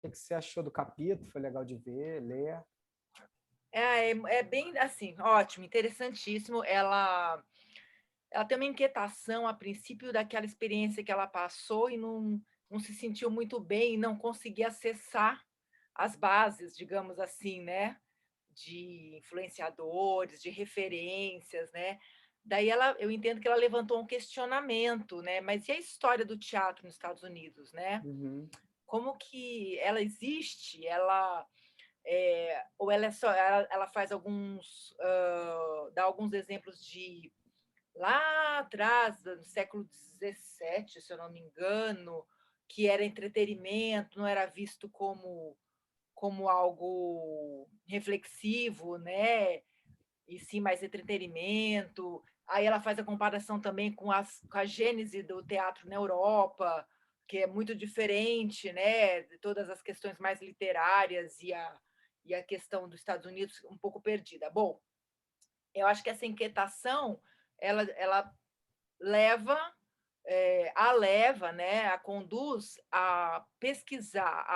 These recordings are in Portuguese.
que você achou do capítulo? Foi legal de ver, ler? É bem assim, ótimo, interessantíssimo. Ela tem uma inquietação a princípio daquela experiência que ela passou e não se sentiu muito bem e não conseguia acessar as bases, digamos assim, né, de influenciadores, de referências, né. Daí eu entendo que ela levantou um questionamento, né, mas e a história do teatro nos Estados Unidos, né? Uhum. Como que ela existe? Ou ela é só ela faz dá alguns exemplos de lá atrás, no século XVII, se eu não me engano, que era entretenimento, não era visto como algo reflexivo, né, e sim mais entretenimento. Aí ela faz a comparação também com a gênese do teatro na Europa, que é muito diferente, né, de todas as questões mais literárias e a questão dos Estados Unidos um pouco perdida. Bom, eu acho que essa inquietação, ela leva, a leva, né, a conduz a pesquisar,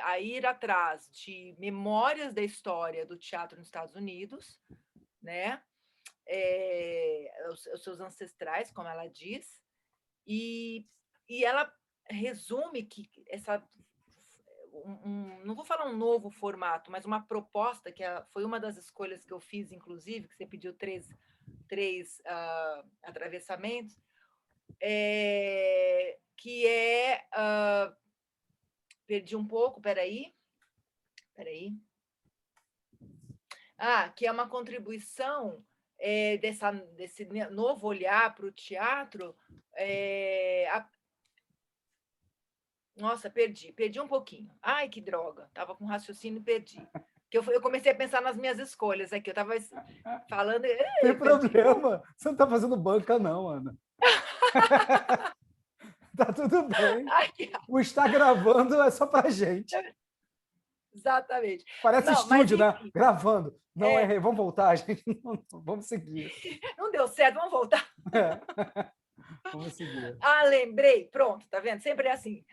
a ir atrás de memórias da história do teatro nos Estados Unidos, né, os seus ancestrais, como ela diz, e ela resume que não vou falar um novo formato, mas uma proposta foi uma das escolhas que eu fiz, inclusive, que você pediu três atravessamentos, que perdi um pouco, peraí. Que é uma contribuição desse novo olhar para o teatro. Nossa, perdi um pouquinho. Ai, que droga, estava com raciocínio e perdi. Que eu comecei a pensar nas minhas escolhas aqui, eu estava falando, Tem perdi. problema. Você não está fazendo banca, não, Ana. Tá tudo bem. Aqui, O está gravando é só para gente. exatamente. Parece Não, mas estúdio, né? enfim, Gravando. Não é, errei. Vamos voltar, gente. Vamos seguir. não deu certo, vamos voltar. É, vamos seguir. Lembrei, pronto, tá vendo? Sempre é assim.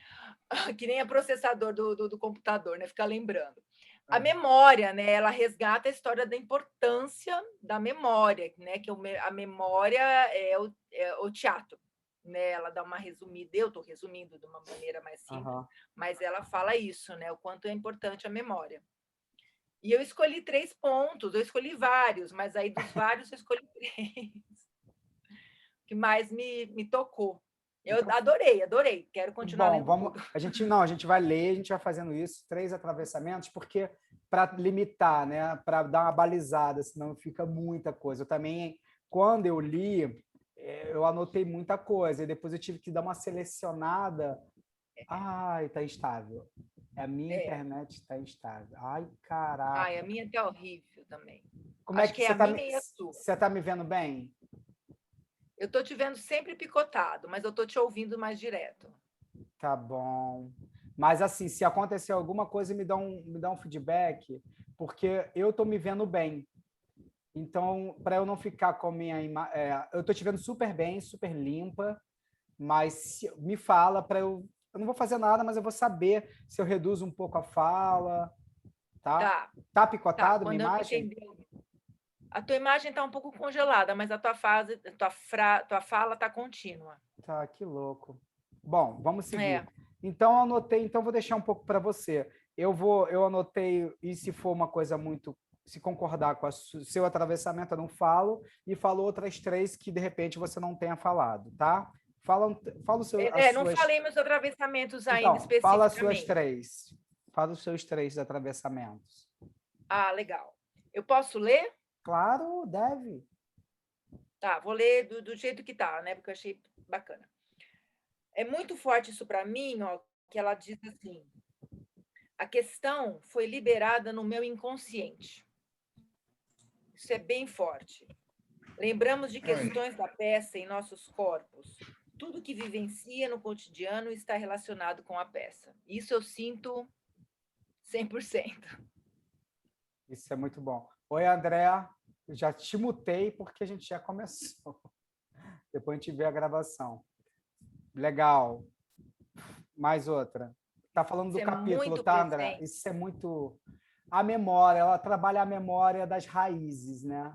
Que nem é processador do computador, né? Ficar lembrando. A É. memória, né? Ela resgata a história da importância da memória, né? Que a memória é o teatro, né? Ela dá uma resumida, eu estou resumindo de uma maneira mais simples, Aham. mas ela fala isso, né? O quanto é importante a memória. E eu escolhi 3 pontos, eu escolhi vários, mas aí dos vários eu escolhi 3 que mais me tocou. Eu Então, adorei, quero continuar bom, lendo vamos. tudo. A gente vai ler, a gente vai fazendo isso, 3 atravessamentos, porque para limitar, né? Para dar uma balizada, senão fica muita coisa. Eu também, quando eu li, eu anotei muita coisa, e depois eu tive que dar uma selecionada. Ai, tá instável. A minha É. internet está instável. Ai, Ai, a caraca. minha tá horrível também. Como é Acho que que é a minha e a sua. você tá me vendo bem? Eu tô te vendo sempre picotado, mas eu tô te ouvindo mais direto. Tá bom. Mas assim, se acontecer alguma coisa, me dá um feedback, porque eu tô me vendo bem. Então, para eu não ficar com a eu tô te vendo super bem, super limpa, mas me fala para eu não vou fazer nada, mas eu vou saber se eu reduzo um pouco a fala, tá? Tá, Tá tá. picotado minha Quando eu não imagem? entender. A tua imagem tá um pouco congelada, mas a tua fala tá contínua. Tá, que louco. Bom, vamos seguir. É, Então, eu anotei, então vou deixar um pouco para você. Eu anotei, e se for uma coisa muito, se concordar com o seu atravessamento, eu não falo, e falo outras 3 que de repente você não tenha falado, tá? Fala as não suas. falei meus atravessamentos ainda Então, fala as suas especificamente. 3. Fala os seus 3 atravessamentos. Legal. Eu posso ler? Claro, deve. Tá, vou ler do jeito que tá, né? Porque eu achei bacana. É muito forte isso para mim, ó, que ela diz assim: a questão foi liberada no meu inconsciente. Isso é bem forte. Lembramos de questões da peça em nossos corpos. Tudo que vivencia no cotidiano está relacionado com a peça. Isso eu sinto 100%. Isso é muito bom. Oi, André. Eu já te mutei porque a gente já começou. Depois a gente vê a gravação. Legal. Mais outra. Tá falando Isso do é capítulo, muito tá, André? presente. Isso é muito... A memória, ela trabalha a memória das raízes, né?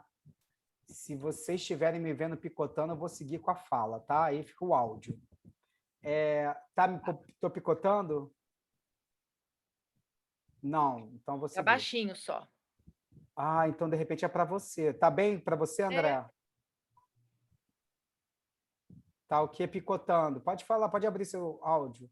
Se vocês estiverem me vendo picotando, eu vou seguir com a fala, tá? Aí fica o áudio. Tô picotando? Não, então eu vou Tá seguir. baixinho só. Ah, então de repente é para você. Tá bem para você, É, André? Tá o que picotando? Pode falar, pode abrir seu áudio.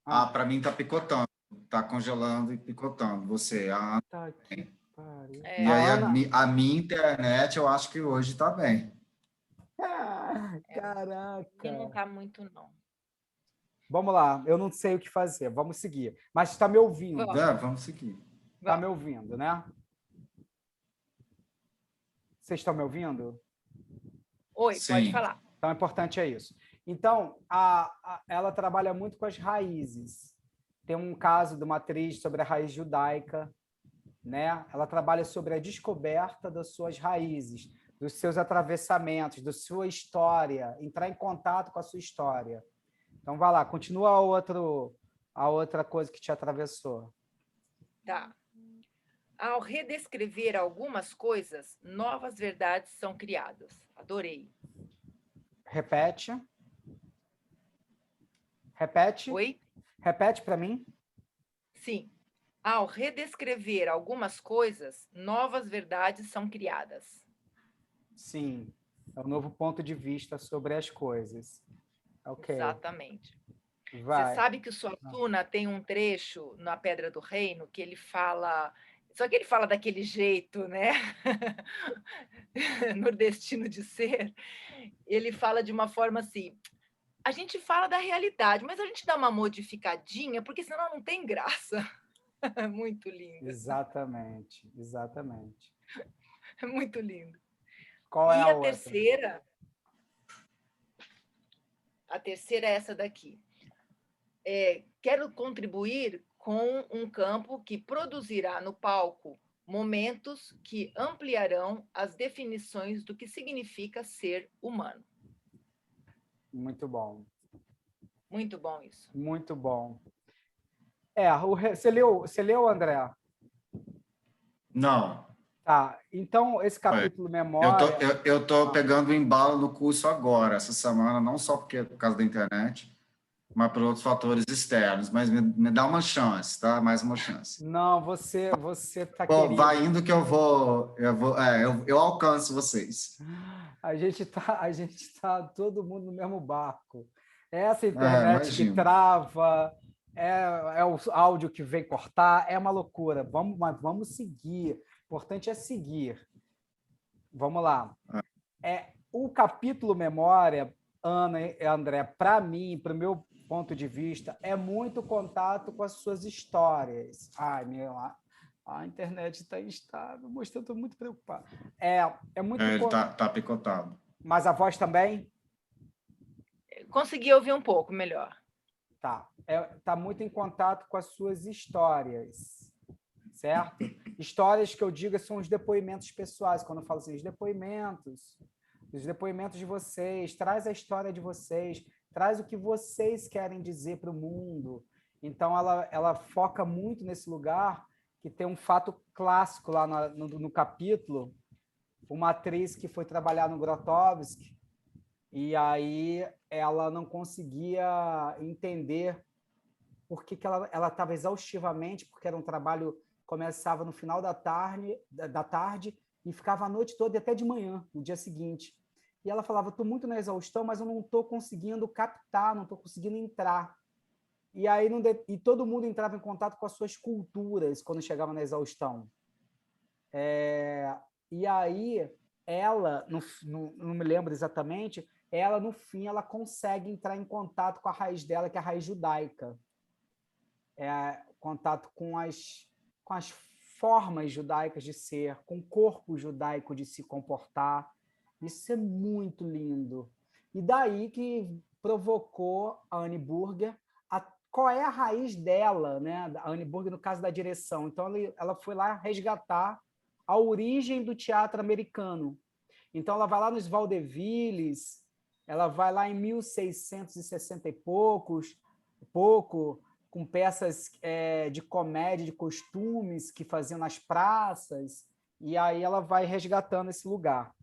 Ah, Para mim tá picotando, tá congelando e picotando. Você, tá aqui, pariu. e A aí Ana. a minha internet eu acho que hoje tá bem. Ah, e não caraca. tá muito, não. Vamos lá, eu não sei o que fazer. Vamos seguir. Mas está me ouvindo? Vamos, Vamos seguir. Está me vamos. ouvindo, né? Vocês estão me ouvindo? Oi, pode Sim. falar. Então, o importante é isso. Então, ela trabalha muito com as raízes. Tem um caso de uma atriz sobre a raiz judaica, né? Ela trabalha sobre a descoberta das suas raízes, dos seus atravessamentos, da sua história, entrar em contato com a sua história. Então, vai lá, continua a outra coisa que te atravessou. Tá. Ao redescrever algumas coisas, novas verdades são criadas. Adorei. Repete. Repete. Oi? Repete para mim. Sim. Ao redescrever algumas coisas, novas verdades são criadas. Sim. É um novo ponto de vista sobre as coisas. Ok. Exatamente. Você Vai. sabe que o Suassuna tem um trecho na Pedra do Reino que ele fala. Só que ele fala daquele jeito, né? Nordestino de ser. Ele fala de uma forma assim: a gente fala da realidade, mas a gente dá uma modificadinha, porque senão não tem graça. Muito lindo. Exatamente. Exatamente. Muito lindo. Qual é E a a outra? terceira é essa daqui. Quero contribuir com um campo que produzirá no palco momentos que ampliarão as definições do que significa ser humano. Muito bom. Muito bom isso. Muito bom. Você leu, André? Não. Tá. Então, esse capítulo Eu tô, memória. eu tô pegando o embalo no curso agora, essa semana, não só porque é por causa da internet, mas por outros fatores externos. Mas me dá uma chance, tá? Mais uma chance. Não, você tá Bom, vai querido. indo que eu alcanço vocês. A gente tá todo mundo no mesmo barco. Essa internet que Imagino. trava, é o áudio que vem cortar, é uma loucura. Mas vamos seguir. O importante é seguir. Vamos lá. O capítulo memória, Ana e André, para mim, para o meu ponto de vista, é muito contato com as suas histórias. Ai, a internet está instável, mostrando, estou muito preocupado. É muito Ele tá picotado. Mas a voz também? Consegui ouvir um pouco melhor. Tá. Tá muito em contato com as suas histórias, certo? Histórias que eu digo são os depoimentos pessoais. Quando eu falo assim, os depoimentos de vocês, traz a história de vocês, traz o que vocês querem dizer para o mundo. Então, ela foca muito nesse lugar, que tem um fato clássico lá no capítulo, uma atriz que foi trabalhar no Grotowski, e aí ela não conseguia entender por que ela estava exaustivamente, porque era um trabalho que começava no final da tarde e ficava a noite toda e até de manhã, no dia seguinte. E ela falava, estou muito na exaustão, mas eu não estou conseguindo captar, não estou conseguindo entrar. E aí e todo mundo entrava em contato com as suas culturas quando chegava na exaustão. E aí ela, não me lembro exatamente, ela no fim ela consegue entrar em contato com a raiz dela, que é a raiz judaica. Contato com as formas judaicas de ser, com o corpo judaico de se comportar. Isso é muito lindo. E daí que provocou a Annie Burger. Qual é a raiz dela, né? A Annie Burger, no caso da direção. Então, ela foi lá resgatar a origem do teatro americano. Então, ela vai lá nos vaudevilles, ela vai lá em 1660 e pouco, com peças de comédia, de costumes que faziam nas praças, e aí ela vai resgatando esse lugar.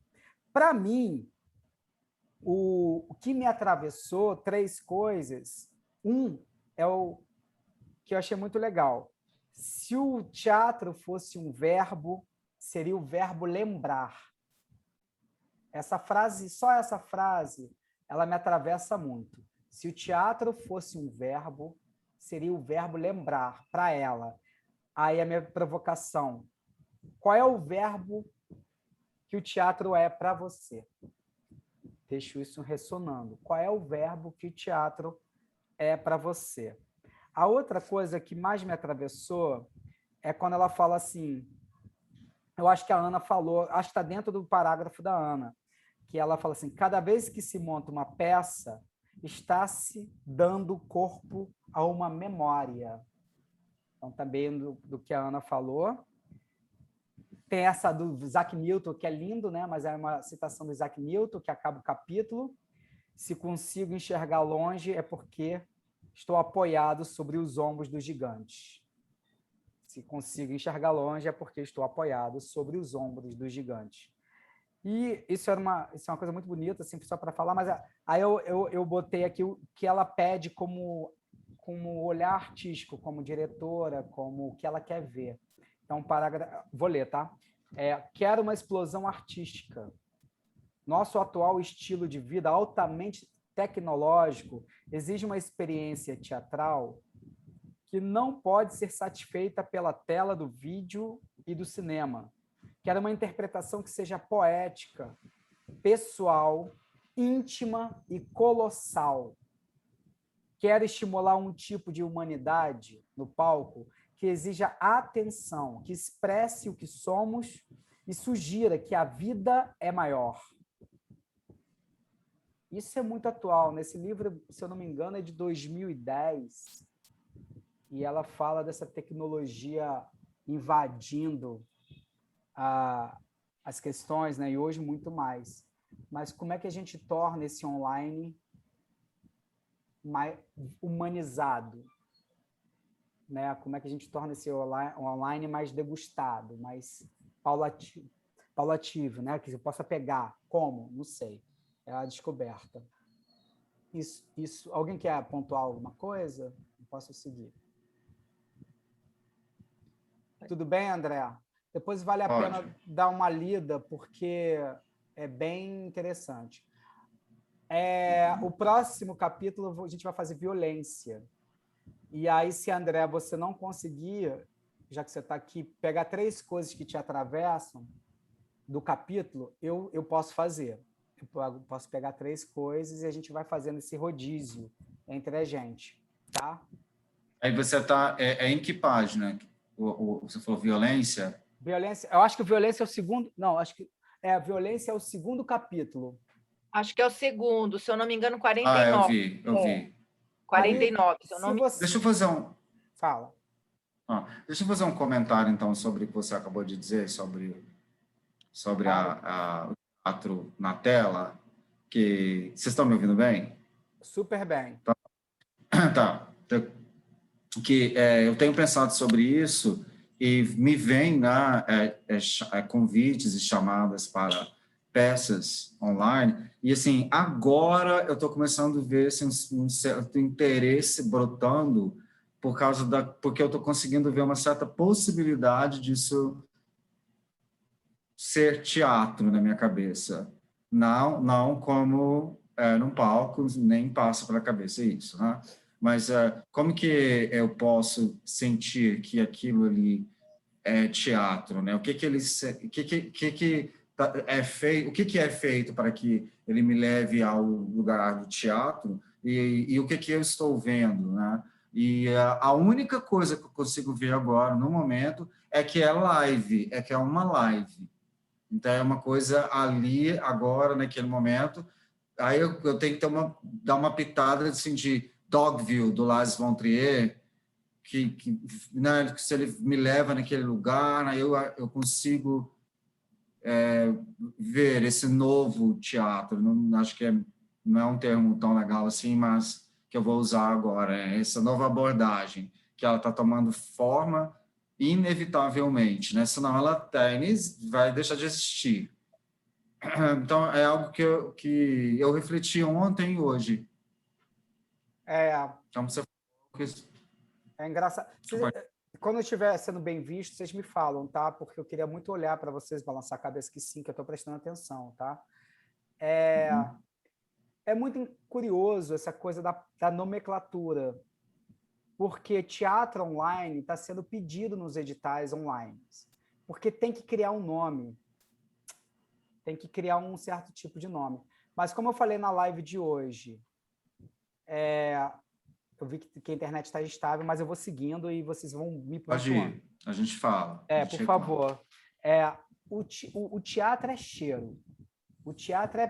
Para mim, o que me atravessou, 3 coisas. É o que eu achei muito legal. Se o teatro fosse um verbo, seria o verbo lembrar. Essa frase, só essa frase, ela me atravessa muito. Se o teatro fosse um verbo, seria o verbo lembrar para ela. Aí a minha provocação. Qual é o verbo que o teatro é para você? Deixo isso ressonando. Qual é o verbo que o teatro é para você? A outra coisa que mais me atravessou é quando ela fala assim, eu acho que a Ana falou, acho que está dentro do parágrafo da Ana, que ela fala assim, cada vez que se monta uma peça, está se dando corpo a uma memória. Então, também do que a Ana falou. Tem essa do Isaac Newton, que é lindo, né? Mas é uma citação do Isaac Newton, que acaba o capítulo. Se consigo enxergar longe, é porque estou apoiado sobre os ombros dos gigantes. Se consigo enxergar longe, é porque estou apoiado sobre os ombros dos gigantes. E isso é uma coisa muito bonita, assim, só para falar, mas aí eu botei aqui o que ela pede como olhar artístico, como diretora, como o que ela quer ver. Então, parágrafo, vou ler, tá? Quero uma explosão artística. Nosso atual estilo de vida altamente tecnológico exige uma experiência teatral que não pode ser satisfeita pela tela do vídeo e do cinema. Quero uma interpretação que seja poética, pessoal, íntima e colossal. Quero estimular um tipo de humanidade no palco que exija atenção, que expresse o que somos e sugira que a vida é maior. Isso é muito atual. Nesse livro, se eu não me engano, é de 2010, e ela fala dessa tecnologia invadindo as questões, né? E hoje muito mais. Mas como é que a gente torna esse online mais humanizado? Né? Como é que a gente torna esse online mais degustado, mais paulativo, né? Que você possa pegar? Como? Não sei. É a descoberta. Isso. Alguém quer pontuar alguma coisa? Eu posso seguir. Tudo bem, André? Depois vale a pena dar uma lida, porque é bem interessante. O próximo capítulo a gente vai fazer violência. E aí, se, André, você não conseguir, já que você está aqui, pegar 3 coisas que te atravessam do capítulo, eu posso fazer. Eu posso pegar 3 coisas e a gente vai fazendo esse rodízio entre a gente, tá? Aí você está... em que página? Você falou violência? Violência, eu acho que violência é o segundo... Não, acho que a violência é o segundo capítulo. Acho que é o segundo, se eu não me engano, 49. Eu vi. 49, aí, se eu não me... Deixa eu fazer Fala. Deixa eu fazer um comentário, então, sobre o que você acabou de dizer, sobre o teatro na tela, que... Vocês estão me ouvindo bem? Super bem. Tá. Eu tenho pensado sobre isso e me vem, né, convites e chamadas para peças online, e assim, agora eu estou começando a ver assim, um certo interesse brotando porque eu estou conseguindo ver uma certa possibilidade disso ser teatro na minha cabeça. Não como num palco, nem passa pela cabeça isso, né? Mas como que eu posso sentir que aquilo ali é teatro, né? O que é feito para que ele me leve ao lugar do teatro e o que eu estou vendo, né? E a única coisa que eu consigo ver agora, no momento, é que é live, é que é uma live. Então, é uma coisa ali, agora, naquele momento. Aí eu tenho que dar uma pitada assim, de Dogville, do Lars von Trier, né, que se ele me leva naquele lugar, aí eu consigo ver esse novo teatro. Não, acho que não é um termo tão legal assim, mas que eu vou usar agora, essa nova abordagem, que ela está tomando forma inevitavelmente, né? Senão ela vai deixar de existir. Então, é algo que eu refleti ontem e hoje. Então, você falou que... É engraçado. Quando eu estiver sendo bem visto, vocês me falam, tá? Porque eu queria muito olhar para vocês, balançar a cabeça que sim, que eu estou prestando atenção, tá? É muito curioso essa coisa da nomenclatura, porque teatro online está sendo pedido nos editais online, porque tem que criar um nome, tem que criar um certo tipo de nome. Mas como eu falei na live de hoje, eu vi que a internet está instável, mas eu vou seguindo e vocês vão me pontuando. Pode ir, a gente fala. Por favor. O teatro é cheiro. O teatro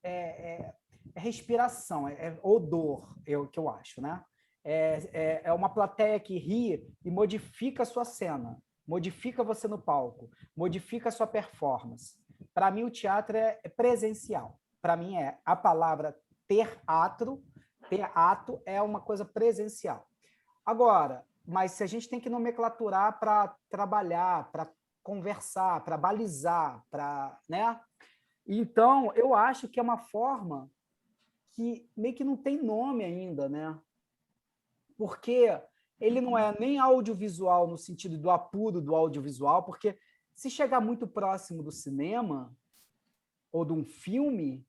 é respiração, é odor, que eu acho, né? É uma plateia que ri e modifica a sua cena, modifica você no palco, modifica a sua performance. Para mim, o teatro é presencial. Para mim, a palavra teatro é uma coisa presencial. Agora, mas se a gente tem que nomenclaturar para trabalhar, para conversar, para balizar, né? Então, eu acho que é uma forma que meio que não tem nome ainda, né? Porque ele não é nem audiovisual no sentido do apuro do audiovisual, porque se chegar muito próximo do cinema ou de um filme,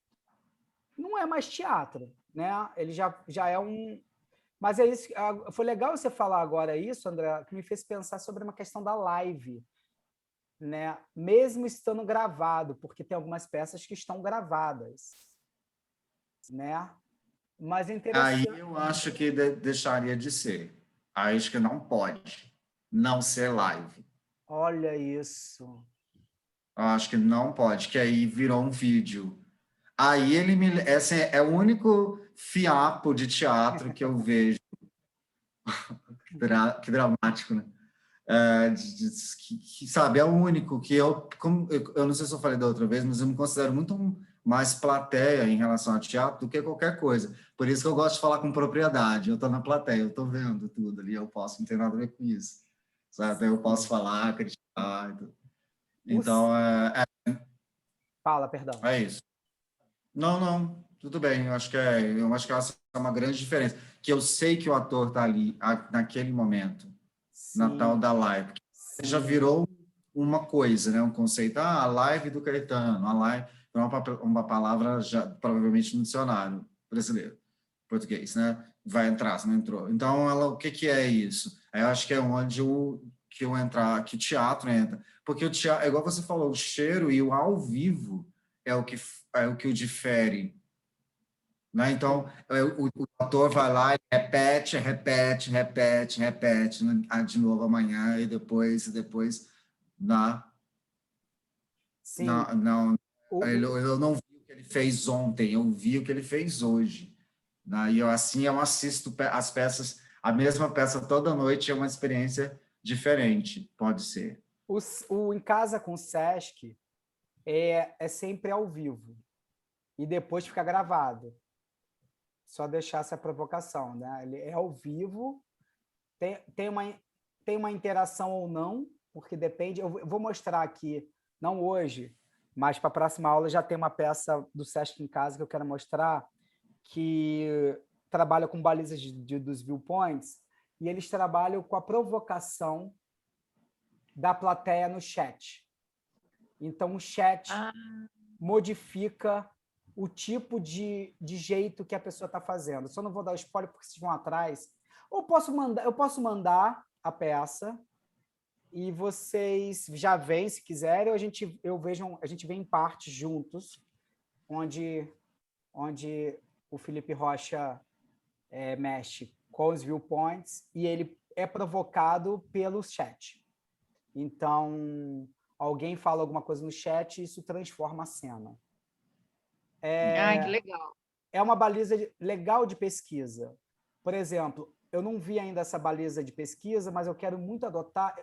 não é mais teatro, né? Ele já é um... Mas é isso. Foi legal você falar agora isso, André, que me fez pensar sobre uma questão da live, né? Mesmo estando gravado, porque tem algumas peças que estão gravadas, né? Mas é interessante. Aí eu acho que deixaria de ser. Aí acho que não pode não ser live. Olha isso. Eu acho que não pode, que aí virou um vídeo. Aí esse é o único fiapo de teatro que eu vejo. Que dramático, né? Sabe, é o único que eu não sei se eu falei da outra vez, mas eu me considero muito mais plateia em relação ao teatro do que qualquer coisa. Por isso que eu gosto de falar com propriedade. Eu estou na plateia, eu estou vendo tudo ali, eu posso, não tem nada a ver com isso. Sabe? Eu posso falar, criticar. Então, Fala, perdão. é isso. Não, tudo bem. Eu acho que essa é uma grande diferença. Que eu sei que o ator está ali naquele momento, na tal da live. Já virou uma coisa, né? Um conceito. A live do Caetano, a live é uma palavra já provavelmente no dicionário brasileiro, português, né? Vai entrar, se não entrou. Então, o que é isso? Eu acho que é onde que o teatro entra. Porque o teatro, igual você falou, o cheiro e o ao vivo é o que o difere. Né? Então, o ator vai lá e repete, né? De novo amanhã e depois Sim. eu não vi o que ele fez ontem, eu vi o que ele fez hoje. Né? E eu assisto as peças, a mesma peça toda noite, é uma experiência diferente, pode ser. O Em Casa com o Sesc é sempre ao vivo e depois fica gravado. Só deixar essa provocação, né? Ele é ao vivo, tem uma interação ou não, porque depende. Eu vou mostrar aqui, não hoje, mas para a próxima aula já tem uma peça do Sesc em Casa que eu quero mostrar, que trabalha com balizas dos viewpoints, e eles trabalham com a provocação da plateia no chat. Então, o chat modifica o tipo de jeito que a pessoa está fazendo. Só não vou dar spoiler porque vocês vão atrás. Ou eu posso mandar a peça e vocês já veem, se quiserem, ou a gente vê em parte juntos, onde o Felipe Rocha mexe com os viewpoints e ele é provocado pelo chat. Então, alguém fala alguma coisa no chat e isso transforma a cena. Que legal. É uma baliza legal de pesquisa. Por exemplo, eu não vi ainda essa baliza de pesquisa, mas eu quero muito adotar.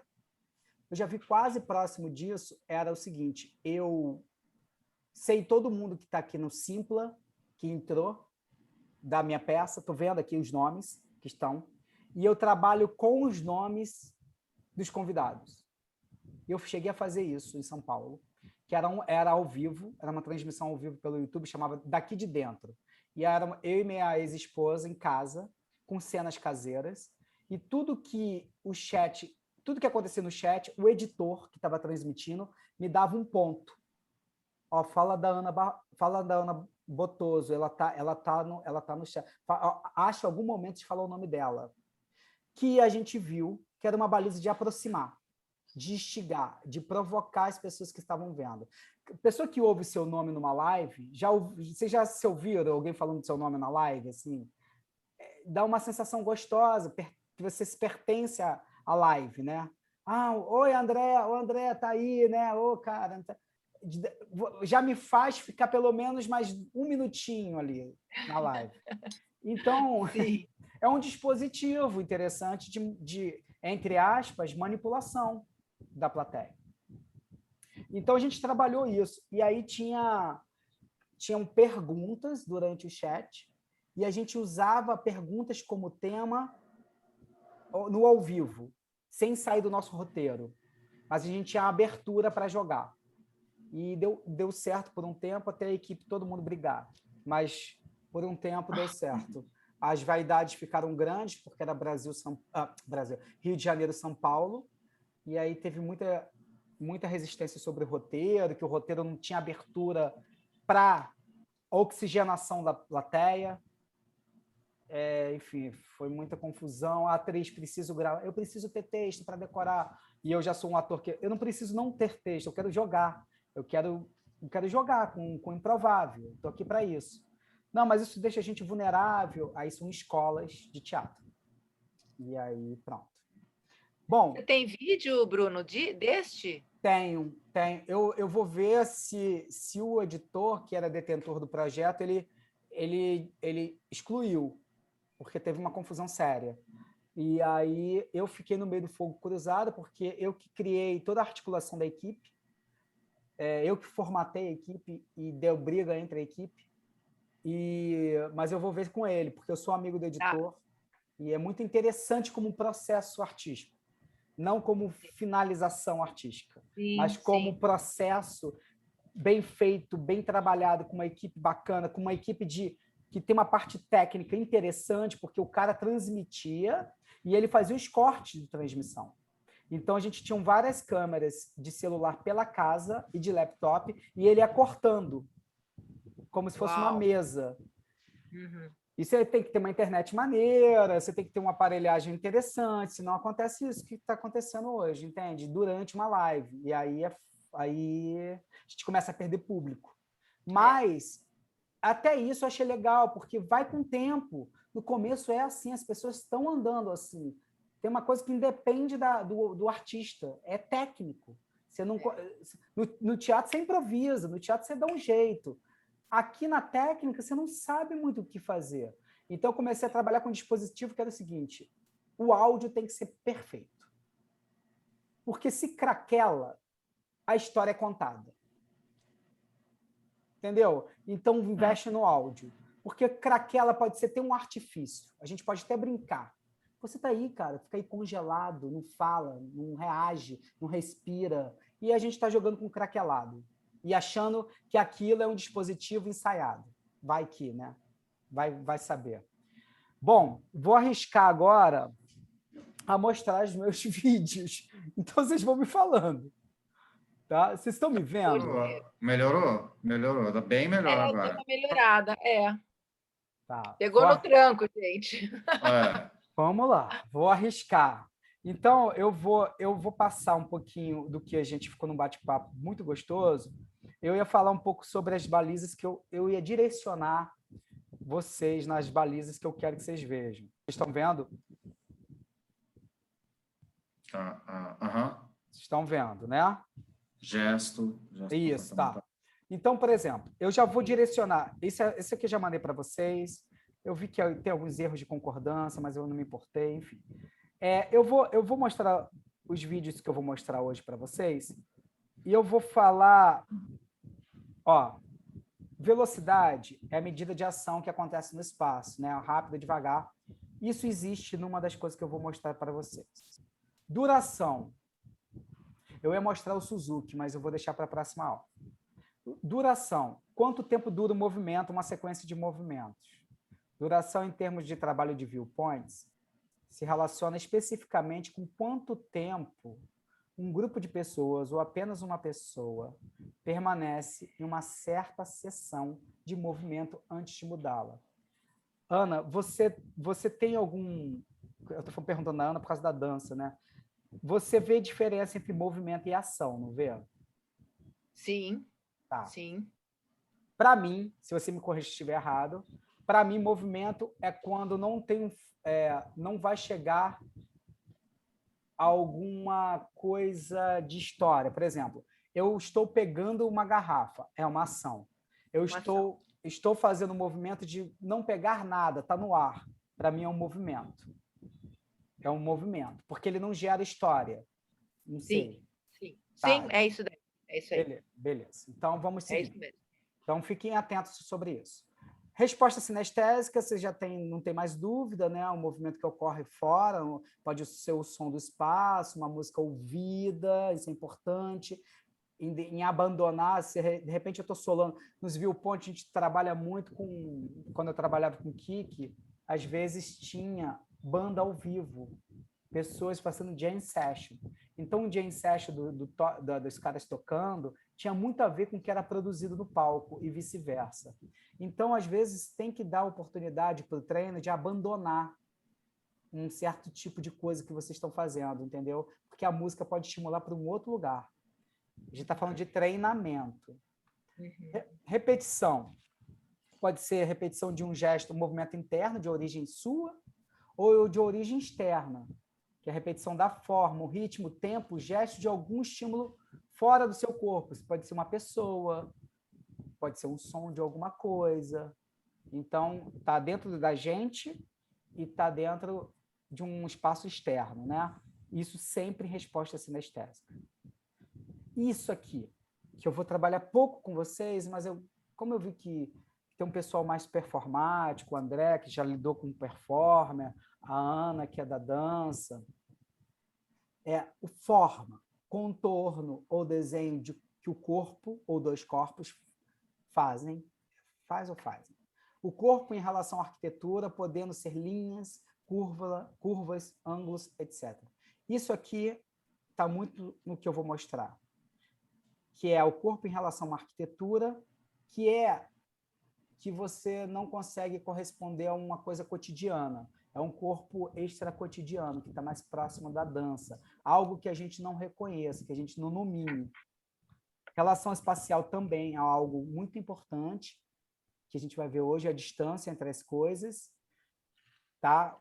Eu já vi quase próximo disso, era o seguinte, eu sei todo mundo que está aqui no Simpla, que entrou da minha peça. Estou vendo aqui os nomes que estão. E eu trabalho com os nomes dos convidados. Eu cheguei a fazer isso em São Paulo, que era ao vivo, era uma transmissão ao vivo pelo YouTube, chamava Daqui de Dentro. E era eu e minha ex-esposa em casa, com cenas caseiras, e tudo que acontecia no chat, o editor que estava transmitindo me dava um ponto. Ó, fala da Ana Botoso, ela tá no chat. Acha algum momento de falar o nome dela. Que a gente viu que era uma baliza de aproximar, de instigar, de provocar as pessoas que estavam vendo. Pessoa que ouve seu nome numa live, vocês já se ouviram alguém falando do seu nome na live? Assim, dá uma sensação gostosa, que você se pertence à live, né? Ah, oi, André, o André tá aí, né? Ô, cara, já me faz ficar pelo menos mais um minutinho ali na live. Então, é um dispositivo interessante de, entre aspas, manipulação da plateia. Então, a gente trabalhou isso. E aí tinham perguntas durante o chat, e a gente usava perguntas como tema no ao vivo, sem sair do nosso roteiro. Mas a gente tinha abertura para jogar. E deu certo por um tempo, até a equipe, todo mundo brigar. Mas, por um tempo, deu certo. As vaidades ficaram grandes, porque era Rio de Janeiro, São Paulo, e aí teve muita resistência sobre o roteiro, que o roteiro não tinha abertura para oxigenação da plateia. Enfim, foi muita confusão. A atriz, preciso gravar, eu preciso ter texto para decorar, e eu já sou um ator que eu não preciso não ter texto, eu quero jogar, eu quero jogar com o improvável, estou aqui para isso. Não, mas isso deixa a gente vulnerável. Aí são escolas de teatro. E aí, pronto. Bom, você tem vídeo, Bruno, deste? Tenho. Eu vou ver se o editor, que era detentor do projeto, ele excluiu, porque teve uma confusão séria. E aí eu fiquei no meio do fogo cruzado, porque eu que criei toda a articulação da equipe, eu que formatei a equipe e deu briga entre a equipe. Mas eu vou ver com ele, porque eu sou amigo do editor, e é muito interessante como um processo artístico, não como finalização artística, mas como processo bem feito, bem trabalhado, com uma equipe bacana, com uma equipe que tem uma parte técnica interessante, porque o cara transmitia e ele fazia os cortes de transmissão. Então, a gente tinha várias câmeras de celular pela casa e de laptop, e ele ia cortando, como se fosse uma mesa. Uhum. E você tem que ter uma internet maneira, você tem que ter uma aparelhagem interessante, senão acontece isso que está acontecendo hoje, entende? Durante uma live. E aí a gente começa a perder público. Mas até isso eu achei legal, porque vai com o tempo. No começo é assim, as pessoas estão andando assim. Tem uma coisa que independe do artista, é técnico. Você não, no teatro você improvisa, no teatro você dá um jeito. Aqui na técnica, você não sabe muito o que fazer. Então, eu comecei a trabalhar com um dispositivo que era o seguinte: o áudio tem que ser perfeito. Porque se craquela, a história é contada. Entendeu? Então, investe no áudio. Porque craquela pode ser ter um artifício. A gente pode até brincar. Você está aí, cara, fica aí congelado, não fala, não reage, não respira. E a gente está jogando com craquelado. E achando que aquilo é um dispositivo ensaiado. Vai que, né? Vai saber. Bom, vou arriscar agora a mostrar os meus vídeos. Então, vocês vão me falando. Tá? Vocês estão me vendo? Melhorou? Tá bem melhor agora. Deu uma melhorada, Tá. Pegou no tranco, gente. Vamos lá, vou arriscar. Então, eu vou passar um pouquinho do que a gente ficou num bate-papo muito gostoso. Eu ia falar um pouco sobre as balizas que eu ia direcionar vocês nas balizas que eu quero que vocês vejam. Vocês estão vendo? Vocês estão vendo, né? Gesto. Isso, tá. Então, por exemplo, eu já vou direcionar. Esse aqui eu já mandei para vocês. Eu vi que tem alguns erros de concordância, mas eu não me importei, enfim. Eu vou mostrar os vídeos que eu vou mostrar hoje para vocês, e eu vou falar, ó, Velocidade é a medida de ação que acontece no espaço, né? Rápido, devagar. Isso existe numa das coisas que eu vou mostrar para vocês. Duração. Eu ia mostrar o Suzuki, mas eu vou deixar para a próxima aula. Duração. Quanto tempo dura o movimento, uma sequência de movimentos? Duração em termos de trabalho de viewpoints se relaciona especificamente com quanto tempo um grupo de pessoas ou apenas uma pessoa permanece em uma certa seção de movimento antes de mudá-la. Ana, você tem algum... Eu estou perguntando a Ana por causa da dança, né? Você vê diferença entre movimento e ação, não vê? Sim, tá. Sim. Para mim, se você me corrigir se estiver errado, para mim, movimento é quando não vai chegar a alguma coisa de história. Por exemplo, eu estou pegando uma garrafa, é uma ação. Eu estou fazendo um movimento de não pegar nada, está no ar. Para mim, é um movimento. É um movimento, porque ele não gera história. Não sei. Sim, Tá. sim, é isso daí. É isso aí. Beleza. Então, vamos seguir. É isso mesmo. Então, fiquem atentos sobre isso. Resposta sinestésica, você já não tem mais dúvida, né? Um movimento que ocorre fora, pode ser o som do espaço, uma música ouvida, isso é importante. Em abandonar, se de repente eu estou solando. Nos viewpoints, a gente trabalha muito com... Quando eu trabalhava com Kiki, às vezes tinha banda ao vivo, pessoas fazendo jam session. Então, o jam session dos caras tocando tinha muito a ver com o que era produzido no palco e vice-versa. Então, às vezes, tem que dar oportunidade para o treino de abandonar um certo tipo de coisa que vocês estão fazendo, entendeu? Porque a música pode estimular para um outro lugar. A gente está falando de treinamento. Repetição. Pode ser repetição de um gesto, um movimento interno de origem sua ou de origem externa, que é a repetição da forma, o ritmo, o tempo, o gesto de algum estímulo fora do seu corpo. Isso pode ser uma pessoa, pode ser um som de alguma coisa. Então, está dentro da gente e está dentro de um espaço externo, né? Isso sempre em resposta sinestésica. Isso aqui, que eu vou trabalhar pouco com vocês, mas como eu vi que tem um pessoal mais performático, o André, que já lidou com performer, a Ana, que é da dança, é o forma, contorno ou desenho que o corpo ou dois corpos fazem. O corpo em relação à arquitetura, podendo ser linhas, curvas, ângulos, etc. Isso aqui está muito no que eu vou mostrar, que é o corpo em relação à arquitetura, que você não consegue corresponder a uma coisa cotidiana. É um corpo extra-cotidiano, que está mais próximo da dança. Algo que a gente não reconheça, que a gente não nomine. Relação espacial também é algo muito importante, que a gente vai ver hoje, a distância entre as coisas. Tá?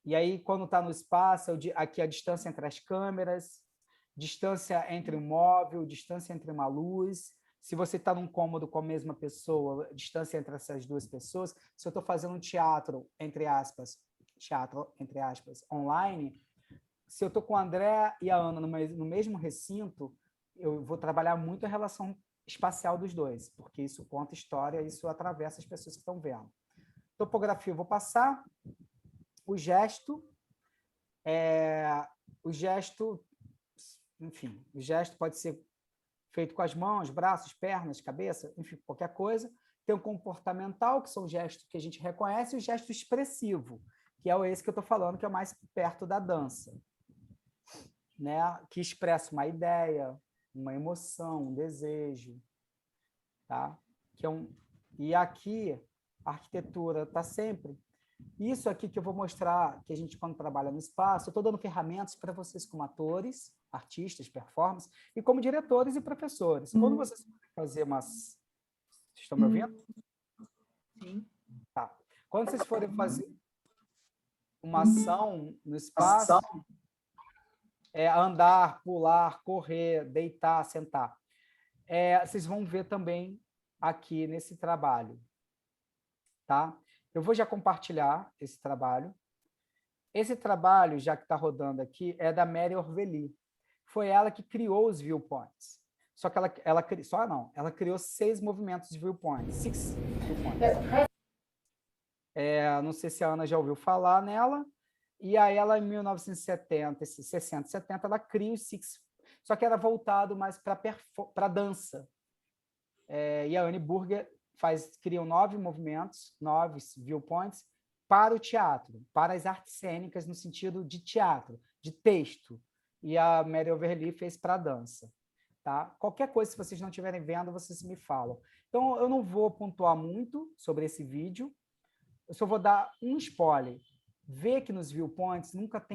E aí, quando está no espaço, aqui a distância entre as câmeras, distância entre um móvel, distância entre uma luz. Se você está num cômodo com a mesma pessoa, distância entre essas duas pessoas. Se eu estou fazendo um teatro, entre aspas, online, se eu estou com o André e a Ana no mesmo recinto, eu vou trabalhar muito a relação espacial dos dois, porque isso conta história, isso atravessa as pessoas que estão vendo. Topografia eu vou passar. O gesto, enfim, o gesto pode ser feito com as mãos, braços, pernas, cabeça, enfim, qualquer coisa. Tem o comportamental, que são gestos que a gente reconhece, e o gesto expressivo, que é esse que eu estou falando, que é mais perto da dança, né? Que expressa uma ideia, uma emoção, um desejo. Tá? E aqui, a arquitetura está sempre... Isso aqui que eu vou mostrar, que a gente, quando trabalha no espaço, eu estou dando ferramentas para vocês como atores, artistas, performers, e como diretores e professores. Quando vocês fazer umas... Vocês estão me ouvindo? Sim. Tá. Quando vocês forem fazer uma ação no espaço, andar, pular, correr, deitar, sentar, vocês vão ver também aqui nesse trabalho. Tá? Eu vou já compartilhar esse trabalho. Esse trabalho, já que está rodando aqui, é da Mary Orveli. Foi ela que criou os viewpoints. só que ela criou 6 movimentos de viewpoints, 6 viewpoints. Não sei se a Ana já ouviu falar nela, e aí ela, em 1970, 60, 70, ela cria os 6, só que era voltado mais para dança. E a Annie Burger criam 9 movimentos, 9 viewpoints, para o teatro, para as artes cênicas, no sentido de teatro, de texto. E a Mary Overly fez para a dança. Tá? Qualquer coisa, se vocês não estiverem vendo, vocês me falam. Então, eu não vou pontuar muito sobre esse vídeo, eu só vou dar um spoiler. Vê que nos viewpoints nunca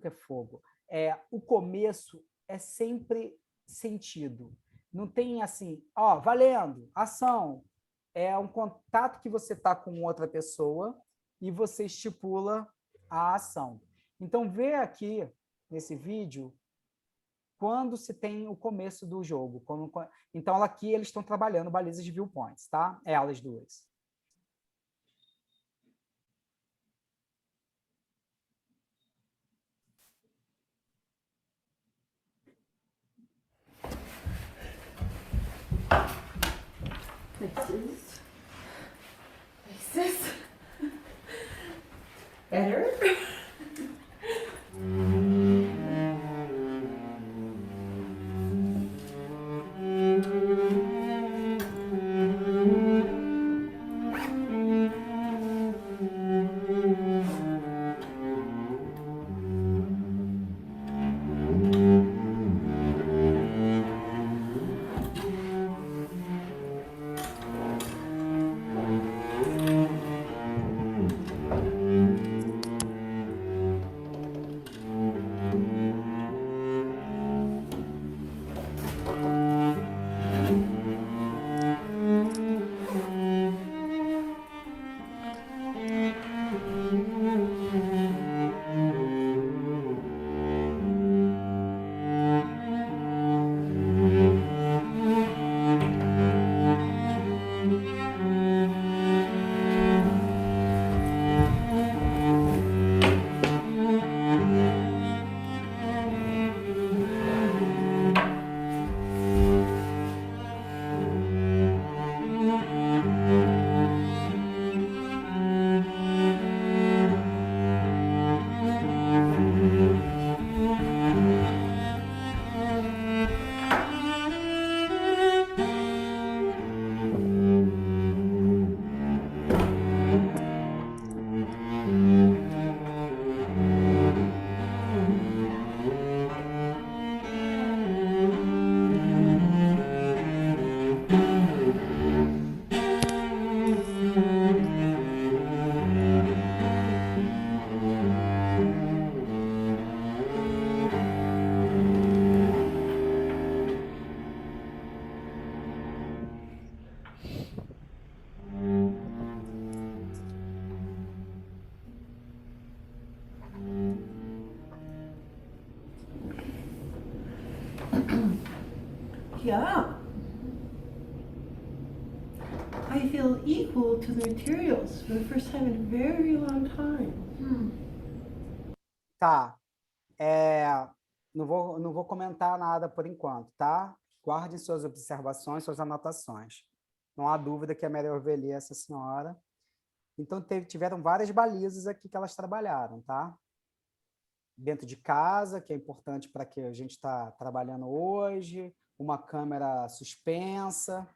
é fogo. O começo é sempre sentido. Não tem assim, valendo, ação. É um contato que você está com outra pessoa e você estipula a ação. Então, vê aqui, nesse vídeo, quando se tem o começo do jogo. Então, aqui eles estão trabalhando balizas de viewpoints, tá? Elas duas. Faces. Better. Yeah. I feel equal to the materials for the first time in a very long time. Tá. Não vou comentar nada por enquanto, tá? Guardem suas observações, suas anotações. Não há dúvida que a Mary Overly é essa senhora. Então, tiveram várias balizas aqui que elas trabalharam, tá? Dentro de casa, que é importante para que a gente está trabalhando hoje, uma câmera suspensa.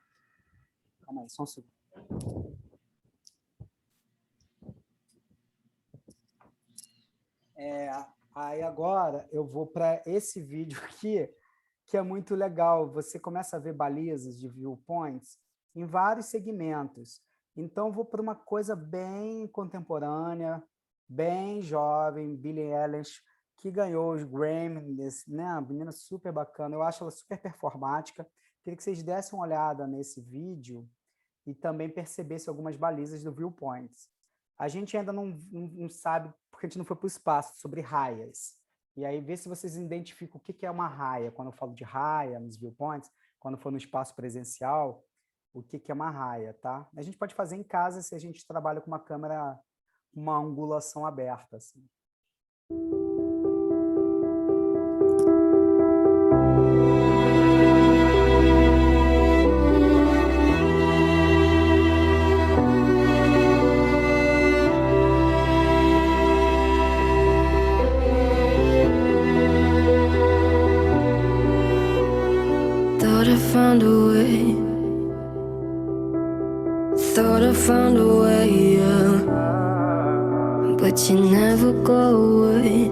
Calma aí, só um segundo. Aí agora eu vou para esse vídeo aqui, que é muito legal. Você começa a ver balizas de viewpoints em vários segmentos. Então, vou para uma coisa bem contemporânea, bem jovem, Billie Eilish, que ganhou os Grammys, né? Uma menina super bacana, eu acho ela super performática. Queria que vocês dessem uma olhada nesse vídeo e também percebessem algumas balizas do viewpoints. A gente ainda não sabe, porque a gente não foi para o espaço, sobre raias. E aí, vê se vocês identificam o que é uma raia. Quando eu falo de raia nos viewpoints, quando for no espaço presencial, o que é uma raia, tá? A gente pode fazer em casa se a gente trabalha com uma câmera, uma angulação aberta, assim. found a way. Thought I found a way, yeah. But you never go away.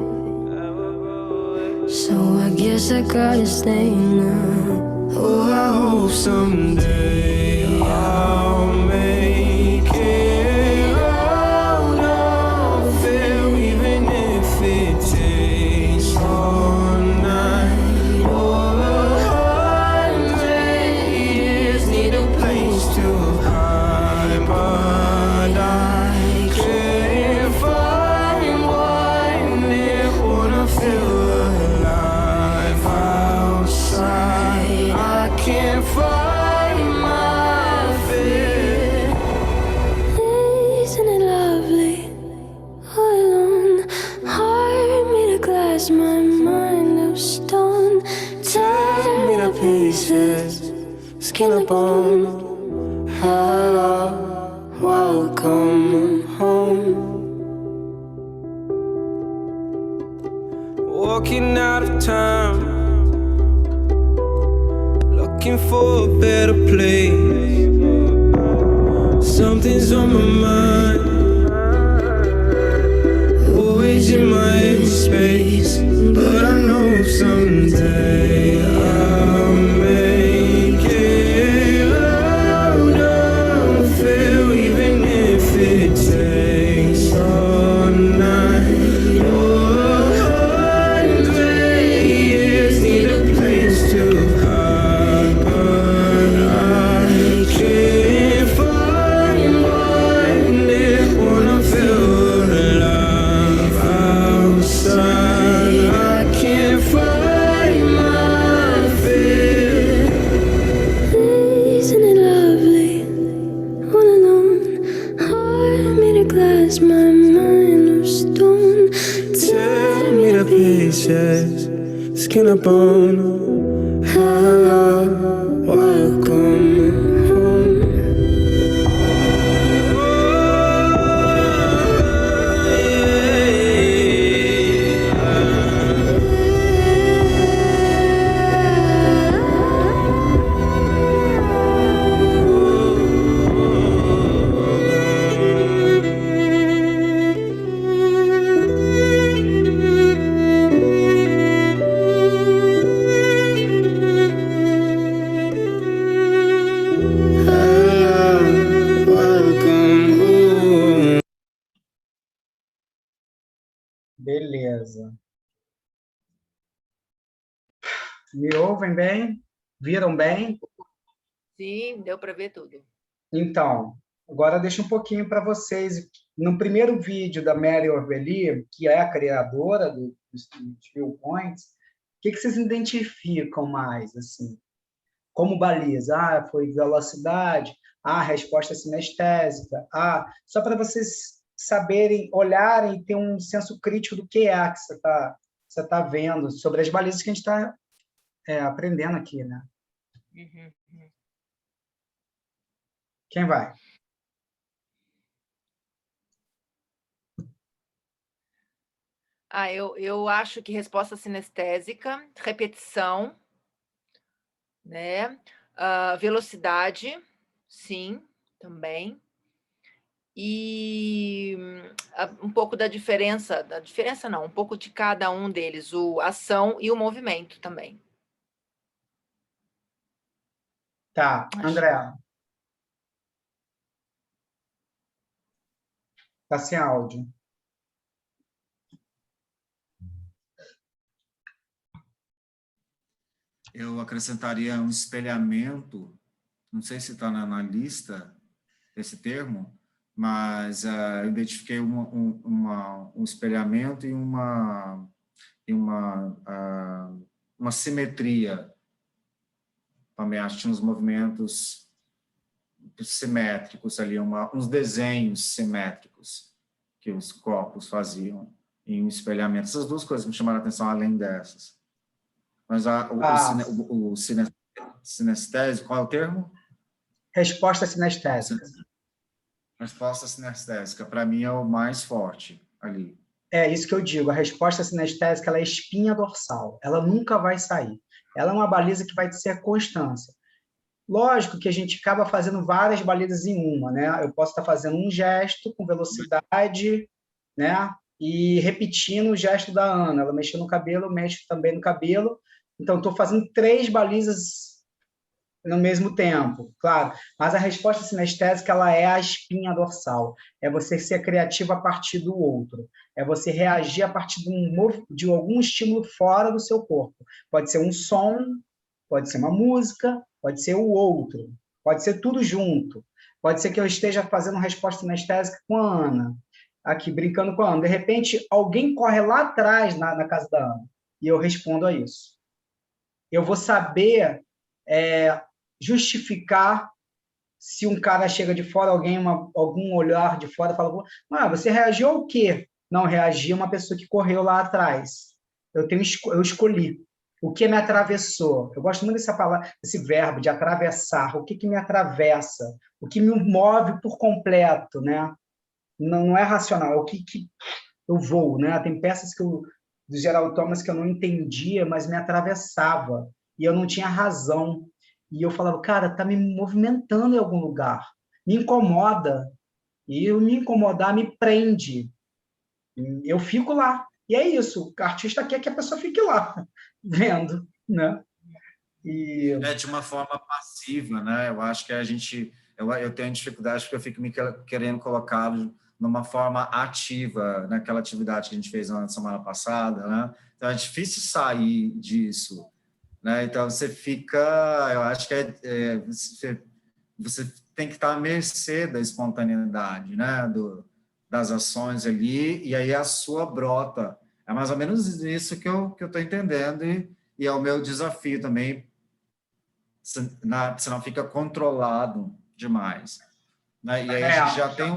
So I guess I gotta stay now. Oh, I hope someday I'll make it out of there, even if it takes all night or 100 years. Need a place to hide, but I can't find one near. Wanna feel alive outside. I can't find my fear. Isn't it lovely? All alone, heart made of glass, my mind of stone. Tear me to pieces, skin and bone. Hello, welcome home. Walking out of time, looking for a better place. Something's on my mind, always in my empty space. But I know someday I'll make it out of here, even if it takes all night or 100 years. Need a place to hide, but I can't find one near. Wanna feel alive outside. I can't find my fear. Isn't it lovely? All alone, heart made of glass, my mind of stone. Tear me to pieces, skin and bone. Hello, welcome home. Beleza. Me ouvem bem? Viram bem? Sim, deu para ver tudo. Então, agora deixa um pouquinho para vocês. No primeiro vídeo da Mary Orveli, que é a criadora dos viewpoints, o que vocês identificam mais, assim? Como baliza? Ah, foi velocidade. Ah, resposta sinestésica. Ah, só para vocês saberem, olharem e ter um senso crítico do que é que você tá vendo, sobre as balizas que a gente está aprendendo aqui, né? Uhum. Quem vai? Eu acho que resposta sinestésica, repetição, né? Velocidade, sim, também. E um pouco da diferença não, um pouco de cada um deles, a ação e o movimento também. Tá, André. Tá sem áudio. Eu acrescentaria um espelhamento, não sei se está na lista esse termo, mas eu identifiquei um espelhamento e uma simetria. Também acho que tinha uns movimentos simétricos ali, uns desenhos simétricos que os corpos faziam em um espelhamento. Essas duas coisas me chamaram a atenção, além dessas. Mas o sinestésico, qual é o termo? Resposta sinestésica. Resposta sinestésica, para mim, é o mais forte ali. É isso que eu digo, a resposta sinestésica ela é espinha dorsal, ela nunca vai sair. Ela é uma baliza que vai ser constância. Lógico que a gente acaba fazendo várias balizas em uma, né? Eu posso estar fazendo um gesto com velocidade, né? E repetindo o gesto da Ana. Ela mexeu no cabelo, eu mexo também no cabelo. Então, estou fazendo 3 balizas no mesmo tempo, claro. Mas a resposta sinestésica, ela é a espinha dorsal. É você ser criativo a partir do outro. É você reagir a partir de algum estímulo fora do seu corpo. Pode ser um som, pode ser uma música, pode ser o outro, pode ser tudo junto. Pode ser que eu esteja fazendo uma resposta sinestésica com a Ana, aqui brincando com a Ana. De repente, alguém corre lá atrás na casa da Ana e eu respondo a isso. Eu vou saber justificar se um cara chega de fora, algum olhar de fora fala, você reagiu ao quê? Não, reagi a uma pessoa que correu lá atrás. Eu escolhi. O que me atravessou? Eu gosto muito dessa palavra, desse verbo de atravessar. O que me atravessa? O que me move por completo, né? Não é racional, é o que eu vou, né? Tem peças do Gerald Thomas que eu não entendia, mas me atravessava. E eu não tinha razão. E eu falava, cara, tá me movimentando em algum lugar. Me incomoda. E eu me incomodar me prende. Eu fico lá. E é isso. O artista quer que a pessoa fique lá, vendo, né? De uma forma passiva, né? Eu acho que eu tenho dificuldade porque eu fico me querendo colocar numa forma ativa naquela atividade que a gente fez na semana passada, né? Então é difícil sair disso, né? Então você fica, eu acho que você tem que estar à mercê da espontaneidade, né? Das ações ali, e aí a sua brota. É mais ou menos isso que eu estou entendendo, e é o meu desafio também. Você não fica controlado demais, né? E aí a gente já tem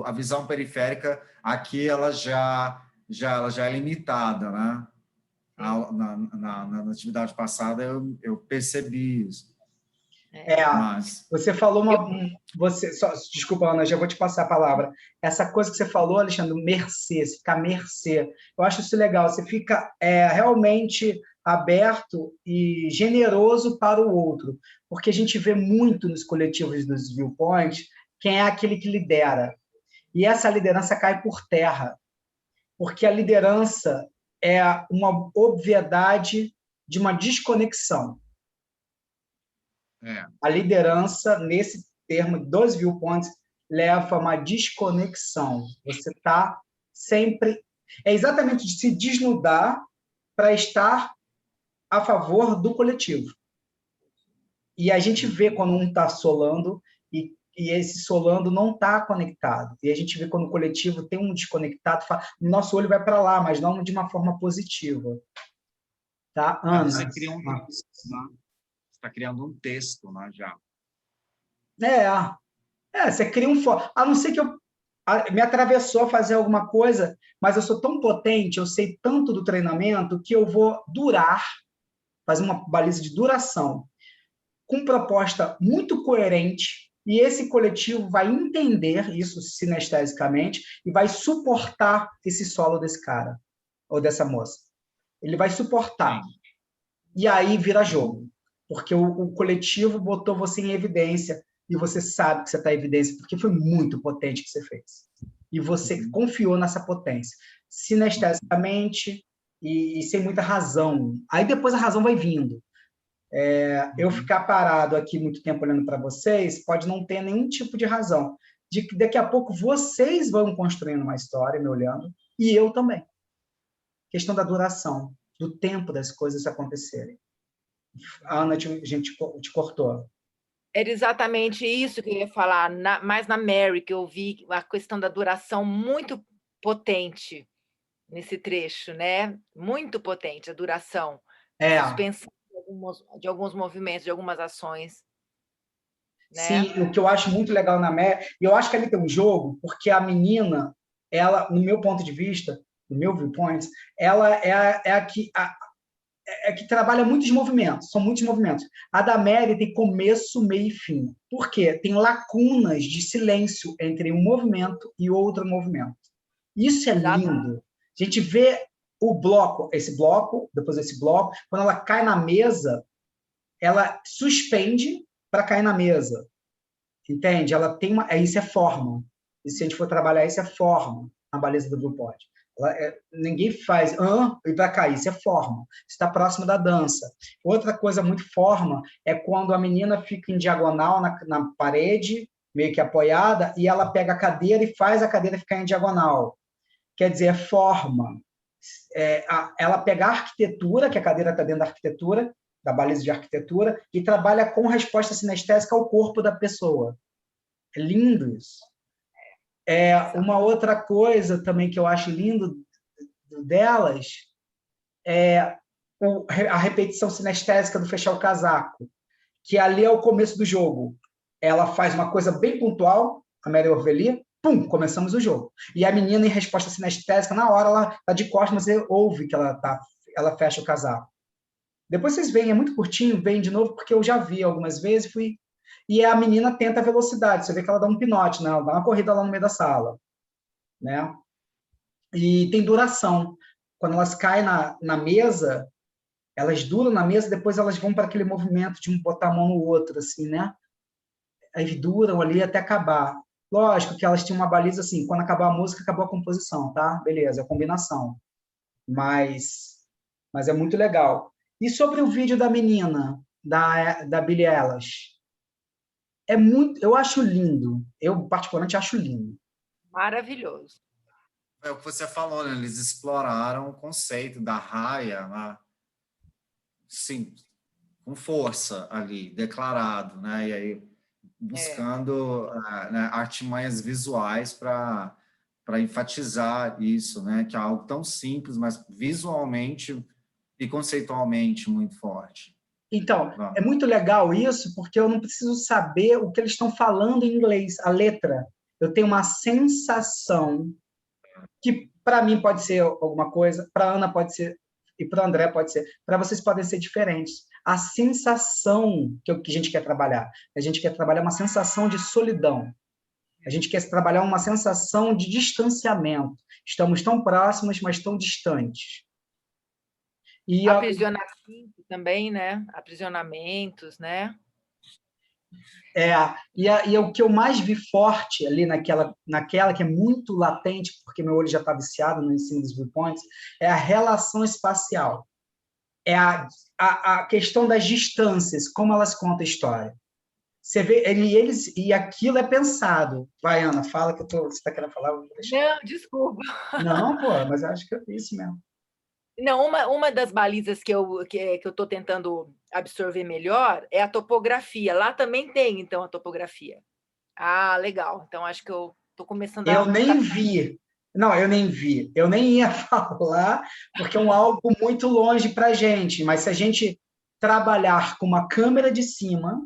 a visão periférica aqui, ela já é limitada, né? Na atividade passada eu percebi isso. Mas... Você falou desculpa, Ana, já vou te passar a palavra. Essa coisa que você falou, Alexandre, mercê, você fica à mercê. Eu acho isso legal, você fica realmente aberto e generoso para o outro, porque a gente vê muito nos coletivos dos viewpoints quem é aquele que lidera. E essa liderança cai por terra, porque a liderança é uma obviedade de uma desconexão. A liderança, nesse termo dos viewpoints, leva a uma desconexão. Você está sempre... É exatamente de se desnudar para estar a favor do coletivo. E a gente vê quando um está solando e esse solando não está conectado. E a gente vê quando o coletivo tem um desconectado, nosso olho vai para lá, mas não de uma forma positiva. Tá, Ana? Você cria está criando um texto, né, já. Você cria a não ser que me atravessou a fazer alguma coisa, mas eu sou tão potente, eu sei tanto do treinamento, que eu vou fazer uma baliza de duração, com proposta muito coerente, e esse coletivo vai entender isso sinestesicamente e vai suportar esse solo desse cara, ou dessa moça. Ele vai suportar. E aí vira jogo. Porque o coletivo botou você em evidência e você sabe que você está em evidência porque foi muito potente que você fez. E você confiou nessa potência. Sinestesicamente e sem muita razão. Aí depois a razão vai vindo. Eu ficar parado aqui muito tempo olhando para vocês pode não ter nenhum tipo de razão. De que daqui a pouco vocês vão construindo uma história me olhando e eu também. Questão da duração, do tempo das coisas acontecerem. A Ana, a gente te cortou. Era exatamente isso que eu ia falar, mais na Mary, que eu vi a questão da duração muito potente nesse trecho, né? Muito potente a duração. Suspensão de alguns movimentos, de algumas ações. Né? Sim, o que eu acho muito legal na Mary, e eu acho que ali tem um jogo, porque a menina, ela, no meu ponto de vista, no meu viewpoint, ela é a que trabalha muitos movimentos, são muitos movimentos. A da Mary tem começo, meio e fim. Por quê? Tem lacunas de silêncio entre um movimento e outro movimento. Isso é lindo. A gente vê esse bloco, depois esse bloco, quando ela cai na mesa, ela suspende para cair na mesa, entende? Ela tem isso é forma. E se a gente for trabalhar, isso é forma, na baliza do Viewpoint. Ninguém faz e para cair, isso é forma. Está próximo da dança. Outra coisa muito forma é quando a menina fica em diagonal na parede, meio que apoiada, e ela pega a cadeira e faz a cadeira ficar em diagonal. Quer dizer, é forma. Ela pega a arquitetura, que a cadeira está dentro da arquitetura, da baliza de arquitetura, e trabalha com resposta sinestésica ao corpo da pessoa. É lindo isso. Uma outra coisa também que eu acho lindo delas é a repetição sinestésica do fechar o casaco, que ali é o começo do jogo. Ela faz uma coisa bem pontual, a Mary Orveli, pum, começamos o jogo. E a menina, em resposta sinestésica, na hora, ela está de costas, mas você ouve que ela fecha o casaco. Depois vocês veem, é muito curtinho, veem de novo, porque eu já vi algumas vezes, e a menina tenta a velocidade, você vê que ela dá um pinote, né? Ela dá uma corrida lá no meio da sala. Né? E tem duração. Quando elas caem na mesa, elas duram na mesa, depois elas vão para aquele movimento de um botar a mão no outro, assim, né? Aí duram ali até acabar. Lógico que elas tinham uma baliza assim, quando acabar a música, acabou a composição, tá? Beleza, é a combinação. Mas é muito legal. E sobre o vídeo da menina, da Billie Eilish? Eu acho lindo. Eu, particularmente, acho lindo. Maravilhoso. É o que você falou, né? Eles exploraram o conceito da raia, né? Sim, com força ali, declarado, né? E aí buscando né, artimanhas visuais para enfatizar isso, né? Que é algo tão simples, mas visualmente e conceitualmente muito forte. Então, é muito legal isso, porque eu não preciso saber o que eles estão falando em inglês, a letra. Eu tenho uma sensação que, para mim, pode ser alguma coisa, para a Ana pode ser, e para o André pode ser, para vocês podem ser diferentes. A sensação que a gente quer trabalhar. A gente quer trabalhar uma sensação de solidão. A gente quer trabalhar uma sensação de distanciamento. Estamos tão próximos, mas tão distantes. E Aprisionamento também, né? Aprisionamentos, né? E o que eu mais vi forte ali naquela que é muito latente, porque meu olho já está viciado no ensino dos viewpoints, é a relação espacial. É a questão das distâncias, como elas contam a história. Você vê, e aquilo é pensado. Vai, Ana, fala que você está querendo falar. Não, desculpa. Não, pô, mas eu acho que é isso mesmo. Não, uma das balizas que eu estou tentando absorver melhor é a topografia. Lá também tem, então, a topografia. Ah, legal. Então, acho que eu estou começando a... Eu nem vi. Não, eu nem vi. Eu nem ia falar, porque é algo muito longe para a gente. Mas se a gente trabalhar com uma câmera de cima,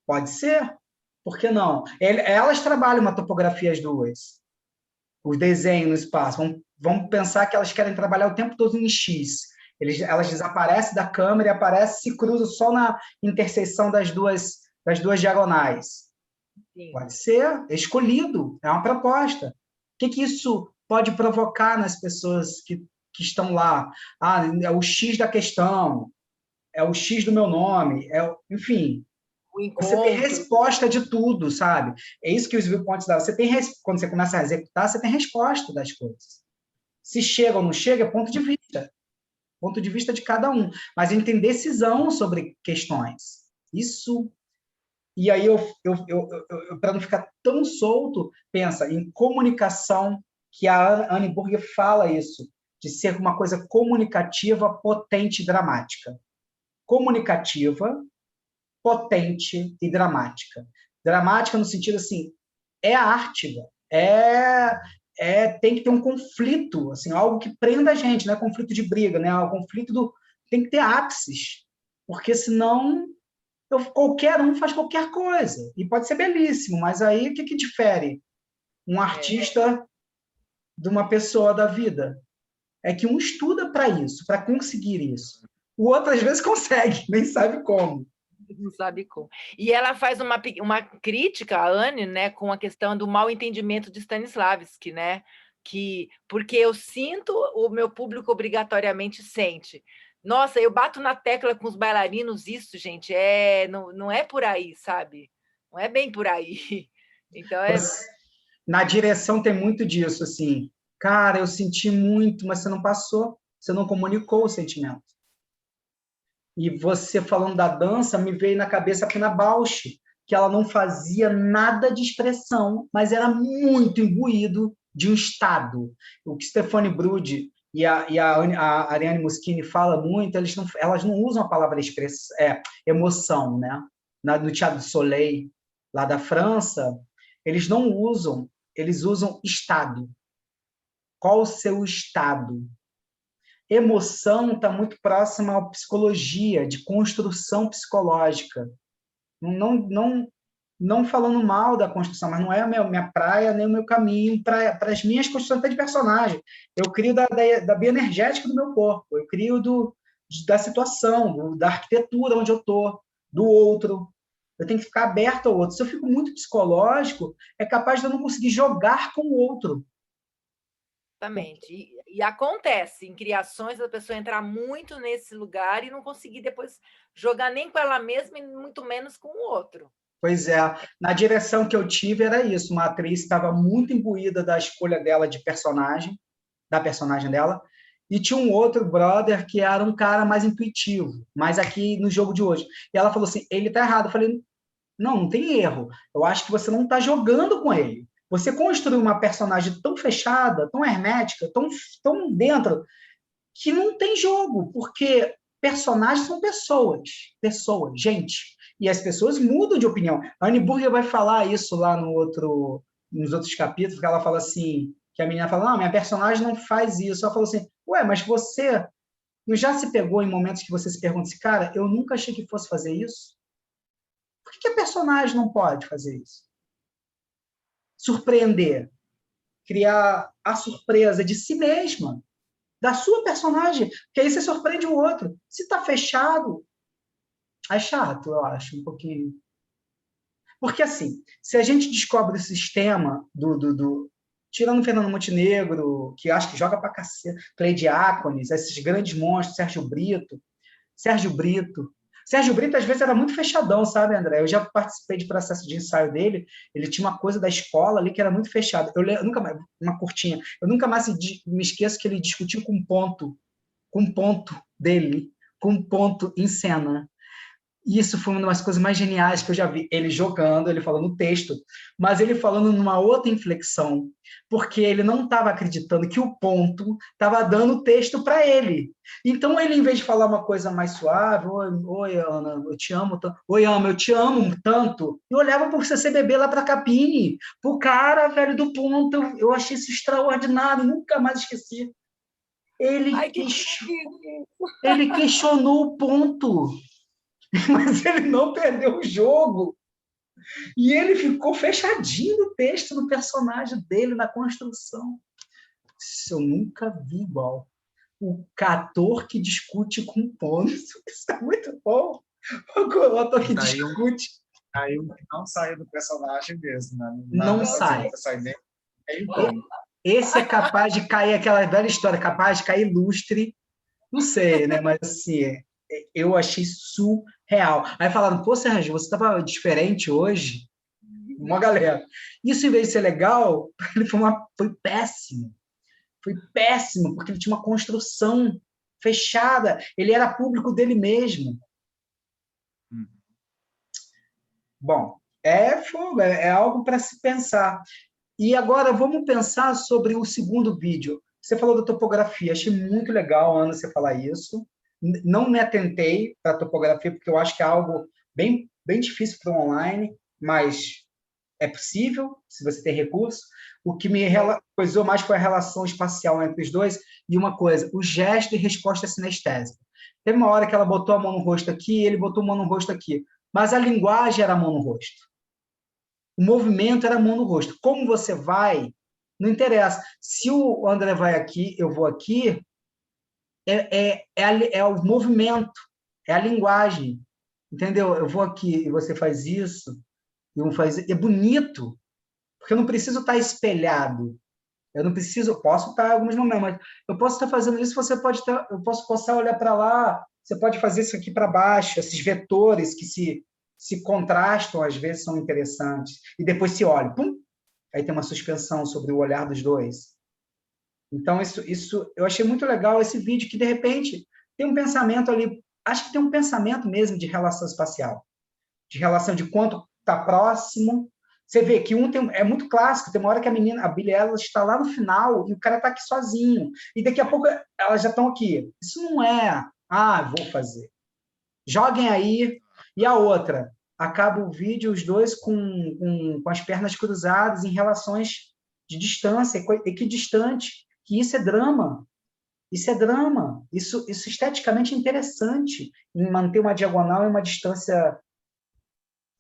pode ser. Por que não? Elas trabalham uma topografia as duas. Os desenhos no espaço. Vamos pensar que elas querem trabalhar o tempo todo em X. Elas desaparecem da câmera e aparecem, se cruzam só na interseção das duas diagonais. Sim. Pode ser, é escolhido, é uma proposta. O que isso pode provocar nas pessoas que estão lá? Ah, é o X da questão, é o X do meu nome, enfim. Você tem resposta de tudo, sabe? É isso que os viewpoints dão. Quando você começa a executar, você tem resposta das coisas. Se chega ou não chega, é ponto de vista. Ponto de vista de cada um. Mas a gente tem decisão sobre questões. Isso. E aí, para não ficar tão solto, pensa em comunicação, que a Annie Burger fala isso, de ser uma coisa comunicativa, potente e dramática. Comunicativa, potente e dramática. Dramática no sentido assim, é arte, tem que ter um conflito, assim, algo que prenda a gente, não é conflito de briga, né? O conflito tem que ter ápices, porque senão qualquer um faz qualquer coisa, e pode ser belíssimo, mas aí o que difere um artista de uma pessoa da vida? É que um estuda para isso, para conseguir isso. O outro, às vezes, consegue, nem sabe como. Não sabe como. E ela faz uma crítica, a Anne, né, com a questão do mal entendimento de Stanislavski, né? Porque eu sinto, o meu público obrigatoriamente sente. Nossa, eu bato na tecla com os bailarinos, isso, gente, não é por aí, sabe? Não é bem por aí. Então, Na direção tem muito disso, assim. Cara, eu senti muito, mas você não passou, você não comunicou o sentimento. E você falando da dança, me veio na cabeça a Pina Bausch, que ela não fazia nada de expressão, mas era muito imbuído de um estado. O que Stephane Brud a Ariane Moschini fala muito, elas não usam a palavra emoção, né? No Teatro du Soleil, lá da França, eles não usam, eles usam estado. Qual o seu estado? Emoção está muito próxima à psicologia, de construção psicológica. Não falando mal da construção, mas não é a minha praia nem o meu caminho para as minhas construções até de personagem. Eu crio da bioenergética do meu corpo, eu crio da situação, da arquitetura onde eu estou, do outro. Eu tenho que ficar aberto ao outro. Se eu fico muito psicológico, é capaz de eu não conseguir jogar com o outro. Exatamente. E acontece em criações da pessoa entrar muito nesse lugar e não conseguir depois jogar nem com ela mesma e muito menos com o outro. Pois é. Na direção que eu tive era isso. Uma atriz estava muito imbuída da escolha dela de personagem, da personagem dela, e tinha um outro brother que era um cara mais intuitivo, mais aqui no jogo de hoje. E ela falou assim, ele tá errado. Eu falei, não tem erro. Eu acho que você não está jogando com ele. Você construiu uma personagem tão fechada, tão hermética, tão dentro, que não tem jogo, porque personagens são pessoas, gente. E as pessoas mudam de opinião. A Anne Burger vai falar isso lá nos outros capítulos, que ela fala assim, que a menina fala, não, minha personagem não faz isso. Ela falou assim, ué, mas você não já se pegou em momentos que você se pergunta assim, cara, eu nunca achei que fosse fazer isso? Por que a personagem não pode fazer isso? Surpreender, criar a surpresa de si mesma, da sua personagem, porque aí você surpreende o outro. Se está fechado, é chato, eu acho, um pouquinho. Porque, assim, se a gente descobre o sistema tirando o Fernando Montenegro, que acho que joga pra cacete, Clay Diáconis, esses grandes monstros, Sérgio Brito, Sérgio Brito, às vezes, era muito fechadão, sabe, André? Eu já participei de processo de ensaio dele, ele tinha uma coisa da escola ali que era muito fechada. Eu nunca mais, uma curtinha, eu nunca mais me esqueço que ele discutiu com um ponto dele, com um ponto em cena. E isso foi uma das coisas mais geniais que eu já vi. Ele jogando, ele falando o texto, mas ele falando numa outra inflexão, porque ele não estava acreditando que o ponto estava dando o texto para ele. Então, ele, em vez de falar uma coisa mais suave, oi Ana, eu te amo tanto. Oi, Ama, eu te amo tanto. Eu olhava para o CCBB lá para a cabine, para o cara, velho, do ponto. Eu achei isso extraordinário, nunca mais esqueci. Ele questionou o ponto. Mas ele não perdeu o jogo. E ele ficou fechadinho no texto, no personagem dele, na construção. Isso eu nunca vi igual. O ator que discute com ponto. Isso é muito bom. O ator que discute. Aí não saiu do personagem mesmo. Né? Não sai. Esse é capaz de cair, aquela velha história, capaz de cair lustre. Não sei, né? Mas assim, eu achei surreal. Aí falaram, pô, Sérgio, você estava diferente hoje? Uma galera. Isso, em vez de ser legal, ele foi péssimo. Foi péssimo, porque ele tinha uma construção fechada. Ele era público dele mesmo. Bom, fogo, é algo para se pensar. E agora vamos pensar sobre o segundo vídeo. Você falou da topografia. Achei muito legal, Ana, você falar isso. Não me atentei para a topografia, porque eu acho que é algo bem, bem difícil para o online, mas é possível, se você tem recurso. O que me coisou mais foi a relação espacial entre os dois, e uma coisa, o gesto e resposta sinestésica. Teve uma hora que ela botou a mão no rosto aqui, ele botou a mão no rosto aqui, mas a linguagem era a mão no rosto. O movimento era a mão no rosto. Como você vai, não interessa. Se o André vai aqui, eu vou aqui, é o movimento, é a linguagem, entendeu? Eu vou aqui e você faz isso, e um faz, é bonito, porque eu não preciso estar espelhado. Eu não preciso, eu posso estar em alguns momentos, mas eu posso estar fazendo isso, você pode estar, eu posso coçar, olhar para lá, você pode fazer isso aqui para baixo, esses vetores que se contrastam, às vezes são interessantes, e depois se olha, pum, aí tem uma suspensão sobre o olhar dos dois. Então, isso eu achei muito legal esse vídeo, que de repente tem um pensamento ali, acho que tem um pensamento mesmo de relação espacial, de relação de quanto está próximo. Você vê que é muito clássico, tem uma hora que a Billie Eilish está lá no final e o cara está aqui sozinho. E daqui a pouco elas já estão aqui. Isso não é, vou fazer. Joguem aí. E a outra, acaba o vídeo, os dois com as pernas cruzadas em relações de distância, equidistante, que isso é drama. Isso é drama. Isso esteticamente é interessante, em manter uma diagonal e uma distância,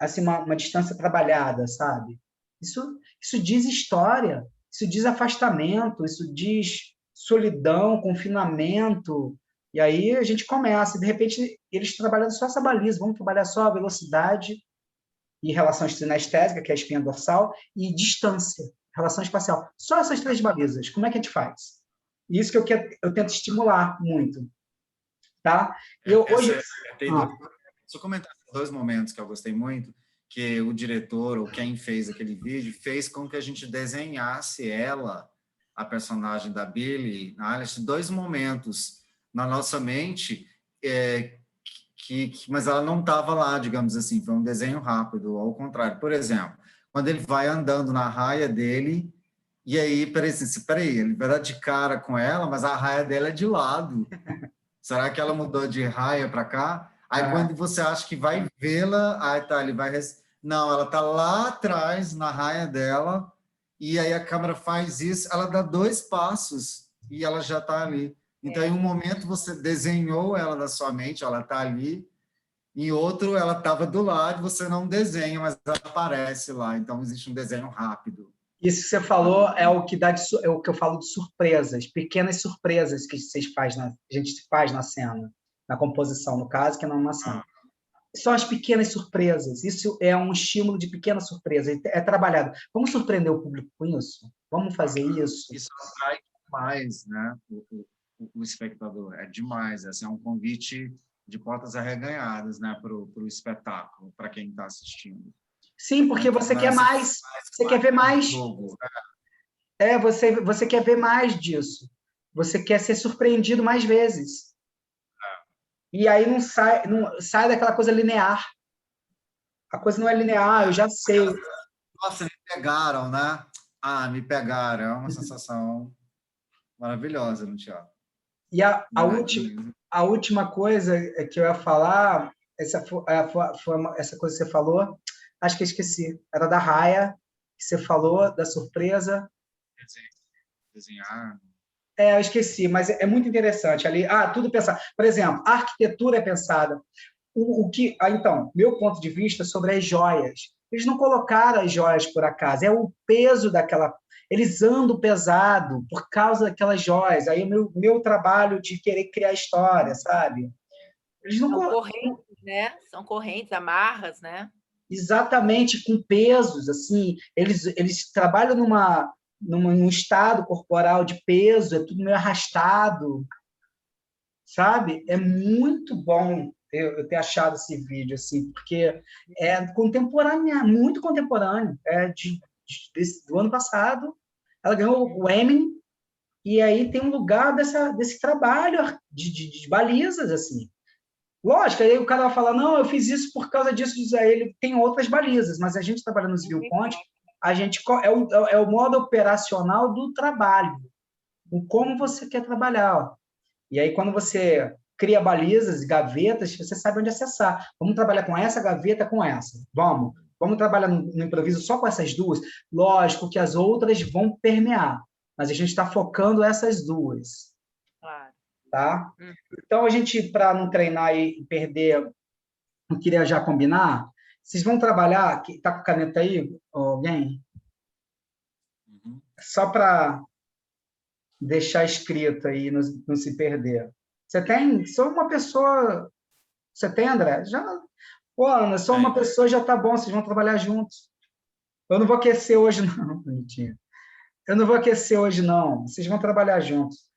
assim, uma distância trabalhada, sabe? Isso diz história, isso diz afastamento, isso diz solidão, confinamento. E aí a gente começa, e de repente eles trabalhando só essa baliza, vamos trabalhar só a velocidade e relação sinestésica, que é a espinha dorsal, e distância, relação espacial. Só essas 3 balizas. Como é que a gente faz? Isso que eu tento estimular muito. Tá? Hoje... Deixa eu comentar 2 momentos que eu gostei muito, que o diretor, ou quem fez aquele vídeo, fez com que a gente desenhasse ela, a personagem da Billie Eilish, 2 momentos na nossa mente, mas ela não estava lá, digamos assim, foi um desenho rápido, ao contrário. Por exemplo, quando ele vai andando na raia dele, e aí, peraí, ele vai dar de cara com ela, mas a raia dela é de lado. Será que ela mudou de raia para cá? Aí quando você acha que vai vê-la, ele vai... Não, ela está lá atrás, na raia dela, e aí a câmera faz isso, ela dá 2 passos e ela já está ali. Então, em um momento, você desenhou ela na sua mente, ela está ali, em outro, ela estava do lado, você não desenha, mas ela aparece lá. Então, existe um desenho rápido. Isso que você falou é o que eu falo de surpresas, pequenas surpresas que a gente faz na cena, na composição, no caso, que não é uma cena. São as pequenas surpresas. Isso é um estímulo de pequena surpresa. É trabalhado. Vamos surpreender o público com isso? Vamos fazer isso? Isso atrai demais, né? O espectador. É demais. Esse é um convite de portas arreganhadas, né? Para o espetáculo, para quem está assistindo. Sim, porque você quer mais. Você quer ver mais. Você quer ver mais disso. Você quer ser surpreendido mais vezes. E aí não sai daquela coisa linear. A coisa não é linear, eu já sei. Nossa, me pegaram, né? Me pegaram. É uma sensação maravilhosa no teatro. E a última coisa que eu ia falar, essa coisa que você falou, acho que eu esqueci. Era da raia, que você falou, da surpresa. Desenhar. Eu esqueci, mas é muito interessante ali. Tudo pensado. Por exemplo, a arquitetura é pensada. Então, meu ponto de vista sobre as joias. Eles não colocaram as joias por acaso. É o peso daquela... Eles andam pesado por causa daquelas joias. Aí o meu trabalho de querer criar história, sabe? Eles não são correntes, né? São correntes, amarras, né? Exatamente, com pesos. Assim, eles trabalham num estado corporal de peso, é tudo meio arrastado, sabe? É muito bom eu ter achado esse vídeo, assim, porque é contemporâneo, muito contemporâneo, do ano passado. Ela ganhou o Emmy, e aí tem um lugar desse trabalho de balizas, assim. Lógico, aí o cara vai falar, não, eu fiz isso por causa disso, ele tem outras balizas, mas a gente trabalhando nos viewpoint, a gente é o modo operacional do trabalho, o como você quer trabalhar. E aí, quando você cria balizas, gavetas, você sabe onde acessar. Vamos trabalhar com essa gaveta, com essa. Vamos trabalhar no improviso só com essas 2? Lógico que as outras vão permear, mas a gente está focando essas 2. Claro. Tá? Então, a gente, para não treinar e perder, não queria já combinar, vocês vão trabalhar, está com caneta aí, alguém? Só para deixar escrito aí, não se perder. Você tem? Sou uma pessoa... Você tem, André? Ana, sou uma pessoa, já está bom, vocês vão trabalhar juntos. Eu não vou aquecer hoje, não, bonitinho. Eu não vou aquecer hoje, não. Vocês vão trabalhar juntos.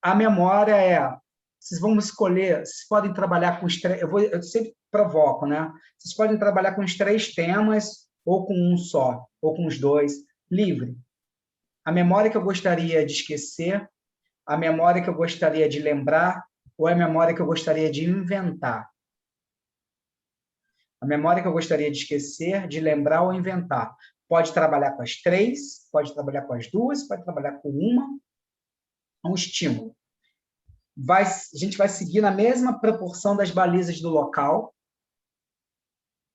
A memória vocês vão escolher, vocês podem trabalhar com os três, eu sempre provoco, né? Vocês podem trabalhar com os 3 temas, ou com um só, ou com os 2, livre. A memória que eu gostaria de esquecer, a memória que eu gostaria de lembrar, ou a memória que eu gostaria de inventar. A memória que eu gostaria de esquecer, de lembrar ou inventar. Pode trabalhar com as 3, pode trabalhar com as 2, pode trabalhar com uma. É um estímulo. A gente vai seguir na mesma proporção das balizas do local.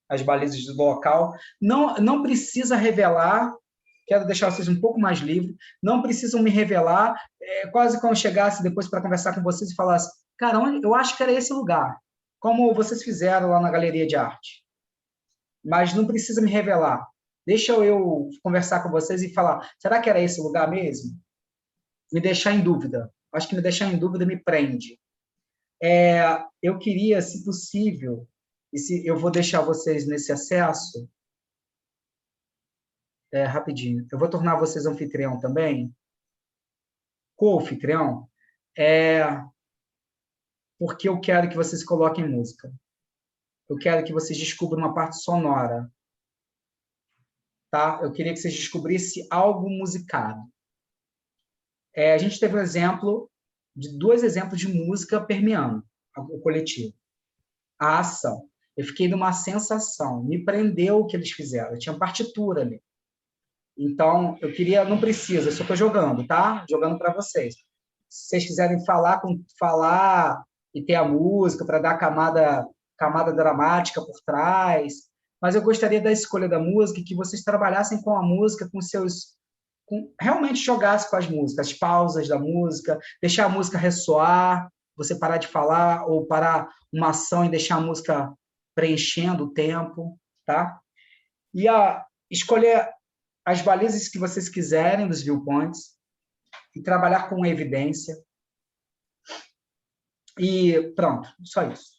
As balizas do local. Não precisa revelar, quero deixar vocês um pouco mais livres, não precisam me revelar, quase como eu chegasse depois para conversar com vocês e falasse, cara, eu acho que era esse lugar, como vocês fizeram lá na Galeria de Arte. Mas não precisa me revelar. Deixa eu conversar com vocês e falar, será que era esse lugar mesmo? Me deixar em dúvida. Acho que me deixar em dúvida me prende. Eu queria, se possível, eu vou deixar vocês nesse acesso, rapidinho, eu vou tornar vocês anfitrião também, co-anfitrião, porque eu quero que vocês coloquem música. Eu quero que vocês descubram uma parte sonora. Tá? Eu queria que vocês descobrissem algo musicado. A gente teve dois exemplos de música permeando o coletivo. A ação. Eu fiquei numa sensação, me prendeu o que eles fizeram. Tinha partitura ali. Então, eu queria, não precisa, eu só estou jogando, tá? Jogando para vocês. Se vocês quiserem falar e ter a música para dar camada dramática por trás, mas eu gostaria da escolha da música, que vocês trabalhassem com a música, realmente jogassem com as músicas, as pausas da música, deixar a música ressoar, você parar de falar ou parar uma ação e deixar a música preenchendo o tempo, tá? E escolher as balizas que vocês quiserem dos viewpoints e trabalhar com evidência. E pronto, só isso.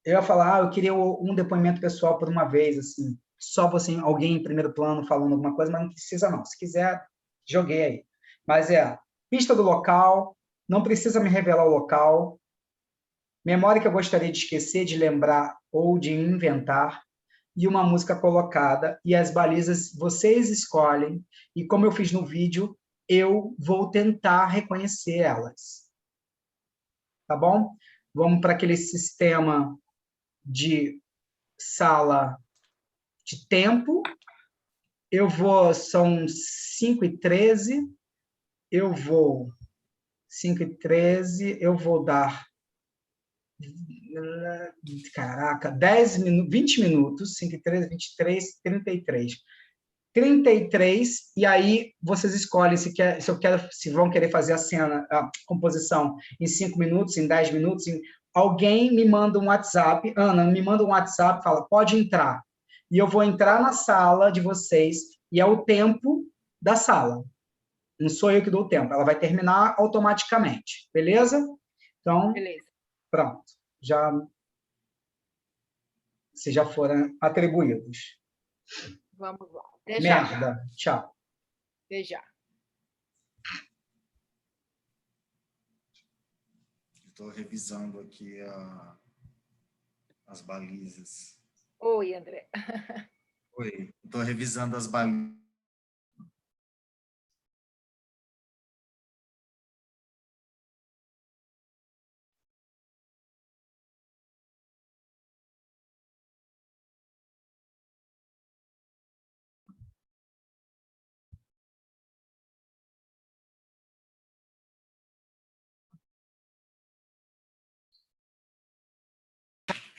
Eu ia falar, eu queria um depoimento pessoal por uma vez, assim, só você, alguém em primeiro plano falando alguma coisa, mas não precisa não. Se quiser, joguei aí. Mas pista do local, não precisa me revelar o local, memória que eu gostaria de esquecer, de lembrar ou de inventar, e uma música colocada, e as balizas vocês escolhem, e como eu fiz no vídeo, eu vou tentar reconhecer elas. Tá bom? Vamos para aquele sistema de sala de tempo. São 5h13, 5h13, eu vou dar 10 minutos, 20 minutos, 5h13, 23, 33. 33, e aí vocês escolhem se vão querer fazer a composição em 5 minutos, em 10 minutos. Alguém me manda um WhatsApp, Ana, me manda um WhatsApp, fala, pode entrar. E eu vou entrar na sala de vocês, e é o tempo da sala. Não sou eu que dou o tempo, ela vai terminar automaticamente. Beleza? Então, beleza. Pronto. Vocês já foram atribuídos. Vamos lá. Merda. Tchau. Até já. Estou revisando aqui as balizas. Oi, André. Oi, estou revisando as balizas.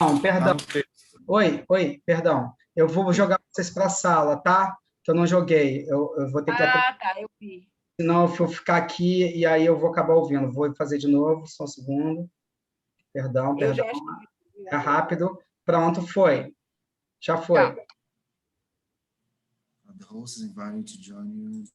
Não, perdão. Oi, perdão. Eu vou jogar vocês para a sala, tá? Que eu não joguei. Eu vou ter que... tá, eu vi. Senão eu vou ficar aqui e aí eu vou acabar ouvindo. Vou fazer de novo, só um segundo. Perdão. É rápido. Pronto, foi. Já foi. Tá. The host is invited to join you.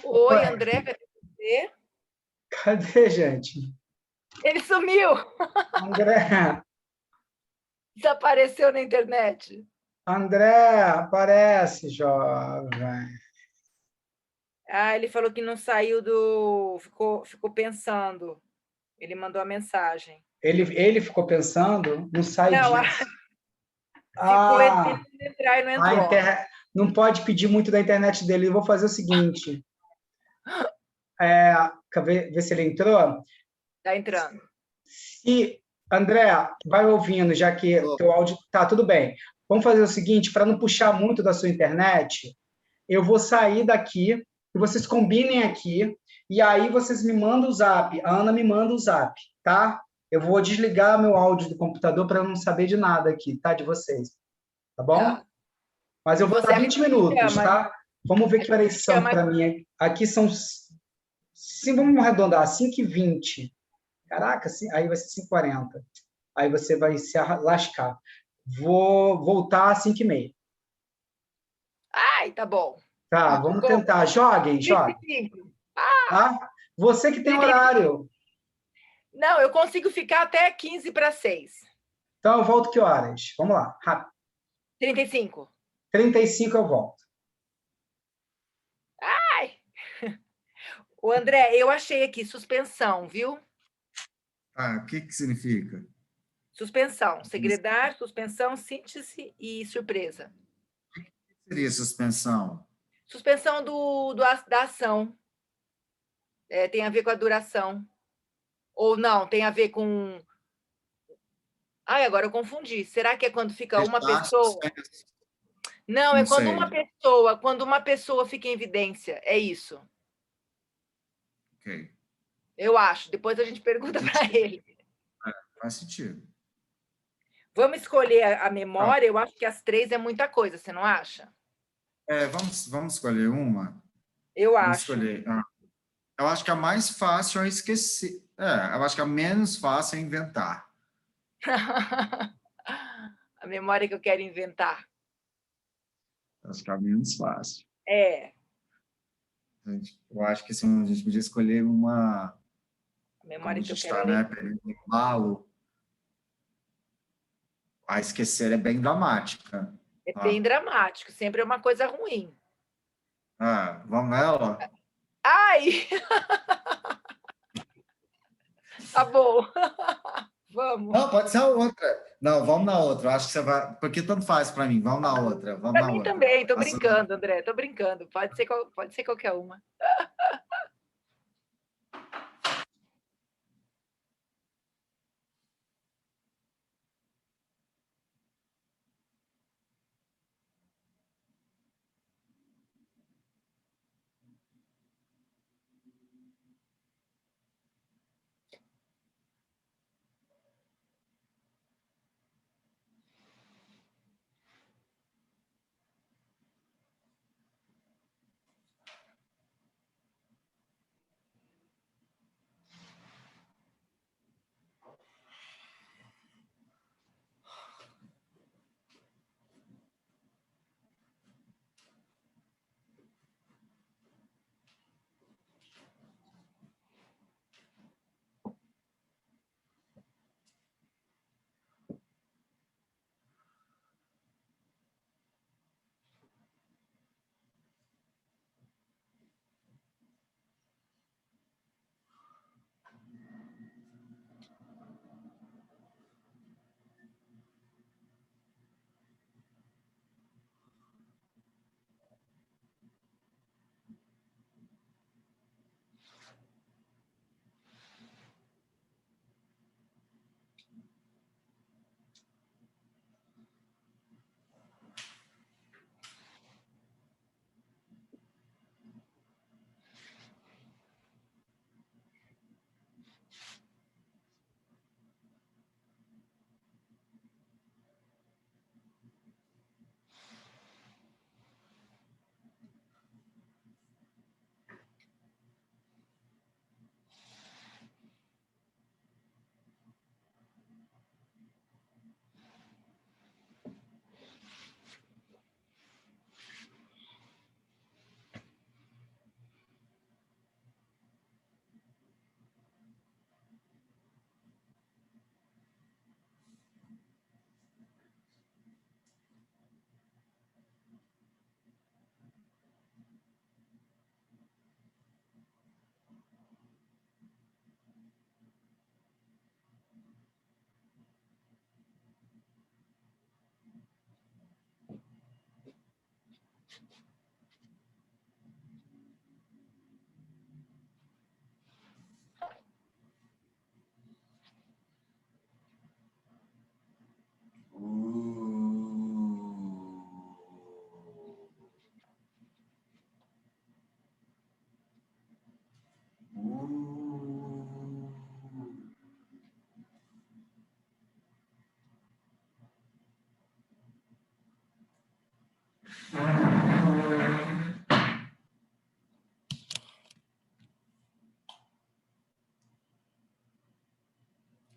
Oi, André, cadê você? Cadê, gente? Ele sumiu, André, desapareceu na internet. André, aparece, jovem. Ah, ele falou que não saiu do. Ficou pensando. Ele mandou a mensagem. Ele ficou pensando, não sai Não, disso. ficou Ah, tentando entrar e não a entrou. não pode pedir muito da internet dele. Eu vou fazer o seguinte. Ver se ele entrou. Tá entrando. E, André, vai ouvindo, já que teu áudio tá tudo bem. Vamos fazer o seguinte, para não puxar muito da sua internet, eu vou sair daqui e vocês combinem aqui e aí vocês me mandam o zap. A Ana me manda o zap, tá? Eu vou desligar meu áudio do computador para eu não saber de nada aqui, tá? De vocês, tá bom? Tá. Mas eu vou Você dar a que 20 minutos, chama? tá? Vamos ver que horas são Chama para mim. Aqui são, sim, vamos arredondar, 5h20. Caraca, aí vai ser 5h40. Aí você vai se lascar. Vou voltar às 5h30. Ai, tá bom. Tá, vamos Gol. tentar. Joguem, joguem. 35. Tá? Você que tem 35. horário. Não, eu consigo ficar até 15 para 6. Então eu volto que horas? Vamos lá, rápido. 35. 35 eu volto. Ai! O André, eu achei aqui suspensão, viu? Ah, o que que significa? Suspensão, segredar, suspensão, síntese e surpresa. O que seria suspensão? Suspensão da ação. Tem a ver com a duração. Ou não, tem a ver com. Ai, agora eu confundi. Será que é quando fica uma Deixar pessoa? suspenso. Não, é Não sei. quando uma pessoa fica em evidência. É isso. Ok. Eu acho. Depois a gente pergunta para ele. Faz sentido. Vamos escolher a Ah, memória. Eu acho que as 3 é muita coisa, você não acha? vamos escolher uma? Eu Vamos acho. escolher. Eu acho que a mais fácil é esquecer. Eu acho que a menos fácil é inventar. A memória que eu quero inventar. Eu acho que é a menos fácil. É. Eu acho que assim, a gente podia escolher uma. A memória Como a que eu gente quero está, né? Perdendo o embalo. A esquecer é bem dramática. é Tá? bem dramático. Sempre é uma coisa ruim. Vamos nela? Ai! Tá bom. Vamos. Não, pode ser a outra. Não, vamos na outra. Eu acho que você vai. Porque tanto faz para mim. Vamos na outra. Vamos Para na mim outra. também. Estou Assim, brincando, André. Estou brincando. Pode ser qualquer uma.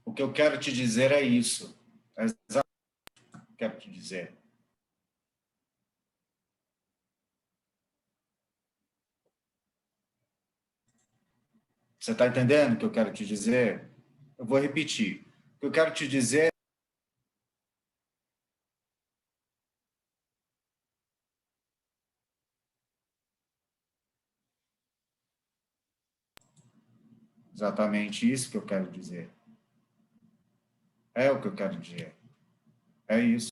O que eu quero te dizer é isso. É exatamente o que eu quero te dizer. Você está entendendo o que eu quero te dizer? Eu vou repetir. O que eu quero te dizer é exatamente isso que eu quero dizer. É o que eu quero dizer. É isso.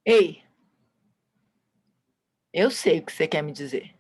Ei, eu sei o que você quer me dizer.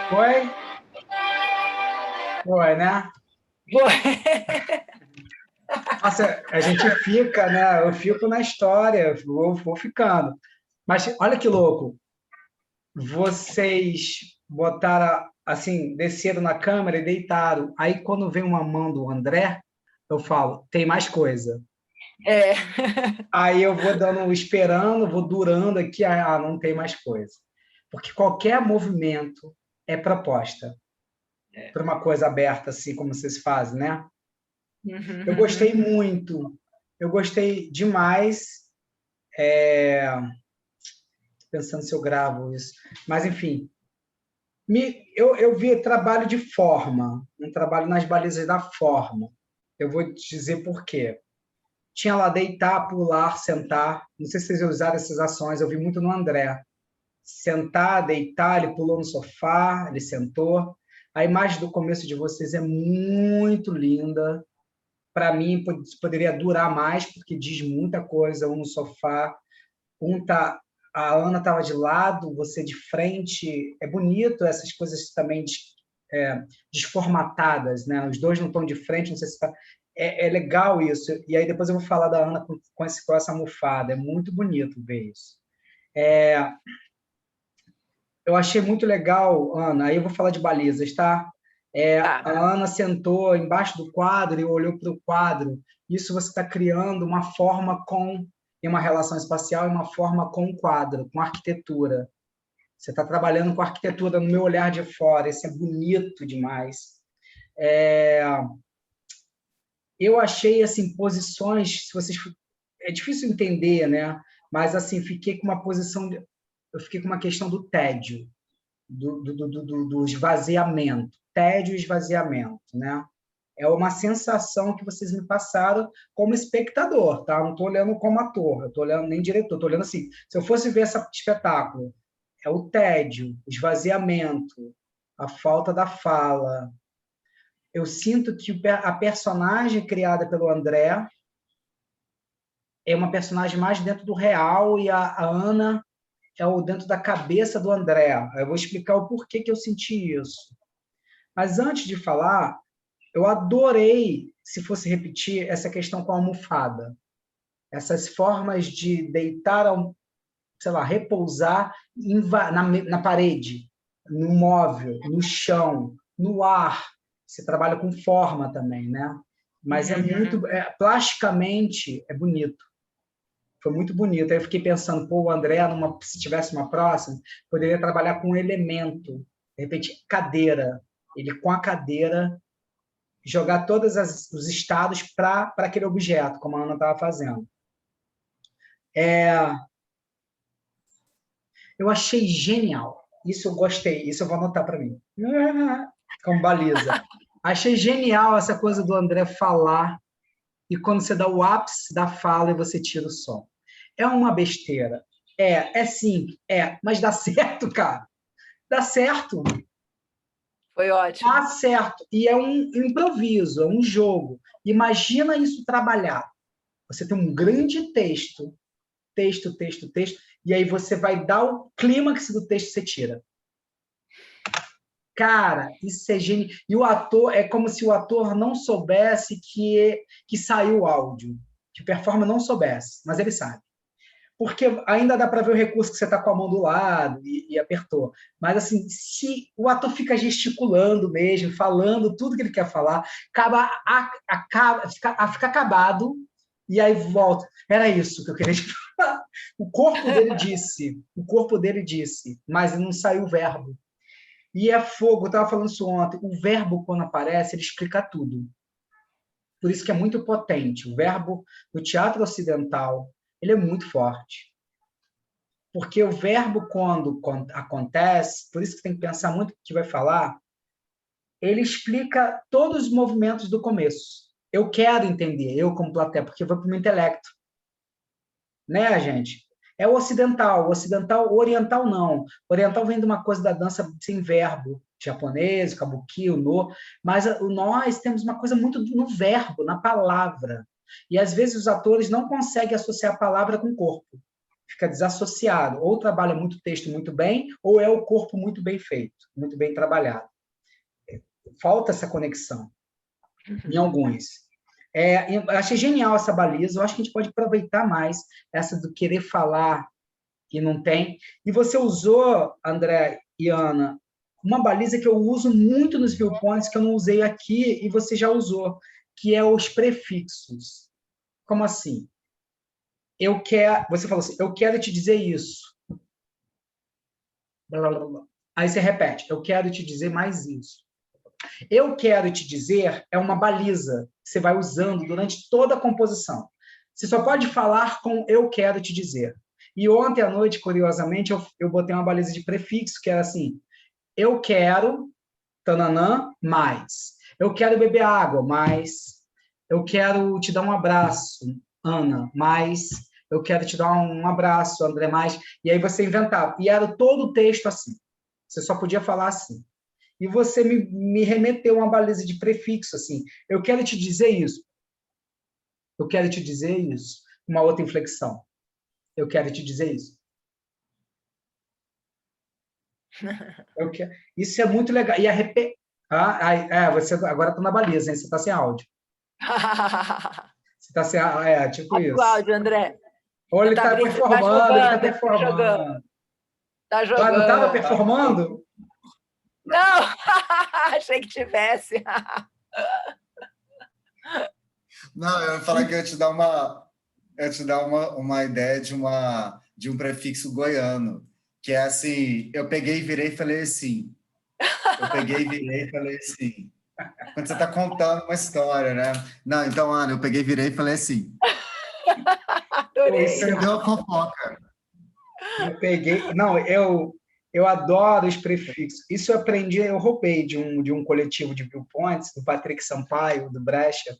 Foi? Foi, né? Nossa, a gente fica, né? Eu fico na história, vou ficando. Mas olha que louco. Vocês botaram, assim, desceram na câmera e deitaram. Aí, quando vem uma mão do André, eu falo, tem mais coisa. É. Aí eu vou dando, esperando, vou durando aqui, não tem mais coisa. Porque qualquer movimento é proposta para uma coisa aberta, assim como vocês fazem, né? Eu gostei muito, eu gostei demais. Pensando se eu gravo isso. Mas, enfim, eu vi trabalho de forma, um trabalho nas balizas da forma. Eu vou te dizer por quê. Tinha lá deitar, pular, sentar. Não sei se vocês usaram essas ações, eu vi muito no André. Sentar, deitar, ele pulou no sofá, ele sentou. A imagem do começo de vocês é muito linda. Para mim, poderia durar mais, porque diz muita coisa. Um no sofá, a Ana estava de lado, você de frente. É bonito essas coisas também desformatadas, né? Os dois não estão de frente, não sei se é legal isso. E aí depois eu vou falar da Ana com essa almofada. É muito bonito ver isso. Eu achei muito legal, Ana. Aí eu vou falar de balizas, tá? A Ana sentou embaixo do quadro e olhou para o quadro. Isso você está criando uma forma em uma relação espacial e uma forma com o quadro, com a arquitetura. Você está trabalhando com a arquitetura no meu olhar de fora. Isso é bonito demais. Eu achei, assim, posições, se vocês... É difícil entender, né? Mas, assim, fiquei com uma posição... Eu fiquei com uma questão do tédio, do esvaziamento. Tédio e esvaziamento, né? É uma sensação que vocês me passaram como espectador, tá? Não estou olhando como ator, eu estou olhando nem diretor, estou olhando assim. Se eu fosse ver esse espetáculo, é o tédio, o esvaziamento, a falta da fala. Eu sinto que a personagem criada pelo André é uma personagem mais dentro do real e a Ana é o dentro da cabeça do André. Eu vou explicar o porquê que eu senti isso. Mas antes de falar, eu adorei, se fosse repetir, essa questão com a almofada. Essas formas de deitar, sei lá, repousar na parede, no móvel, no chão, no ar. Você trabalha com forma também, né? Mas é muito... plasticamente, é bonito. Foi muito bonito. Aí eu fiquei pensando, pô, o André, se tivesse uma próxima, poderia trabalhar com um elemento. De repente, cadeira. Ele, com a cadeira, jogar todos os estados para aquele objeto, como a Ana estava fazendo. Eu achei genial. Isso eu gostei. Isso eu vou anotar para mim. Como baliza. Achei genial essa coisa do André falar e quando você dá o ápice da fala e você tira o som. É uma besteira. Sim, mas dá certo, cara. Dá certo. Foi ótimo. Dá certo. E é um improviso, é um jogo. Imagina isso trabalhado. Você tem um grande texto, e aí você vai dar o clímax do texto que você tira. Cara, isso é genial. E o ator, é como se o ator não soubesse que saiu o áudio, que o performer não soubesse, mas ele sabe. Porque ainda dá para ver o recurso que você está com a mão do lado e apertou. Mas, assim, se o ator fica gesticulando mesmo, falando tudo que ele quer falar, fica acabado, e aí volta. Era isso que eu queria falar. O corpo dele disse, mas não saiu o verbo. E é fogo, eu estava falando isso ontem, o verbo, quando aparece, ele explica tudo. Por isso que é muito potente. O verbo no teatro ocidental, ele é muito forte. Porque o verbo, quando acontece, por isso que tem que pensar muito o que vai falar, ele explica todos os movimentos do começo. Eu quero entender, eu como plateia, porque eu vou para o meu intelecto. Né, gente? É o ocidental. O oriental não. O oriental vem de uma coisa da dança sem verbo, japonês, o kabuki, o no, mas nós temos uma coisa muito no verbo, na palavra. E às vezes os atores não conseguem associar a palavra com o corpo. Fica desassociado. Ou trabalha muito texto muito bem, ou é o corpo muito bem feito, muito bem trabalhado. Falta essa conexão em alguns. Eu achei genial essa baliza. Eu acho que a gente pode aproveitar mais essa do querer falar e não tem. E você usou, André e Ana, uma baliza que eu uso muito nos viewpoints, que eu não usei aqui e você já usou, que é os prefixos. Como assim? Você falou assim, eu quero te dizer isso. Blá, blá, blá. Aí você repete, eu quero te dizer mais isso. Eu quero te dizer é uma baliza que você vai usando durante toda a composição. Você só pode falar com eu quero te dizer. E ontem à noite, curiosamente, eu botei uma baliza de prefixo, que era assim, eu quero, tananã, mais. Eu quero beber água, mais. Eu quero te dar um abraço, Ana, mais. Eu quero te dar um abraço, André, mais. E aí você inventava. E era todo o texto assim. Você só podia falar assim. E você me remeteu uma baliza de prefixo, assim, eu quero te dizer isso. Eu quero te dizer isso. Uma outra inflexão. Eu quero te dizer isso. Isso é muito legal. E você agora está na baliza, hein? Você está sem áudio. Você está sem tipo isso. O áudio, André. Ou ele está performando, ele está performando. Tá jogando. Não estava performando? Não! Achei que tivesse. Não, eu ia falar que eu ia te dar uma ideia de um prefixo goiano, que é assim, eu peguei, virei e falei assim. Eu peguei, virei e falei assim. quando você está contando uma história, né? Não, então, Ana, eu peguei, virei e falei assim, Adorei. Isso você deu a fofoca. eu peguei. Não, eu adoro os prefixos. Isso eu aprendi, eu roubei de um coletivo de viewpoints, do Patrick Sampaio, do Brecha.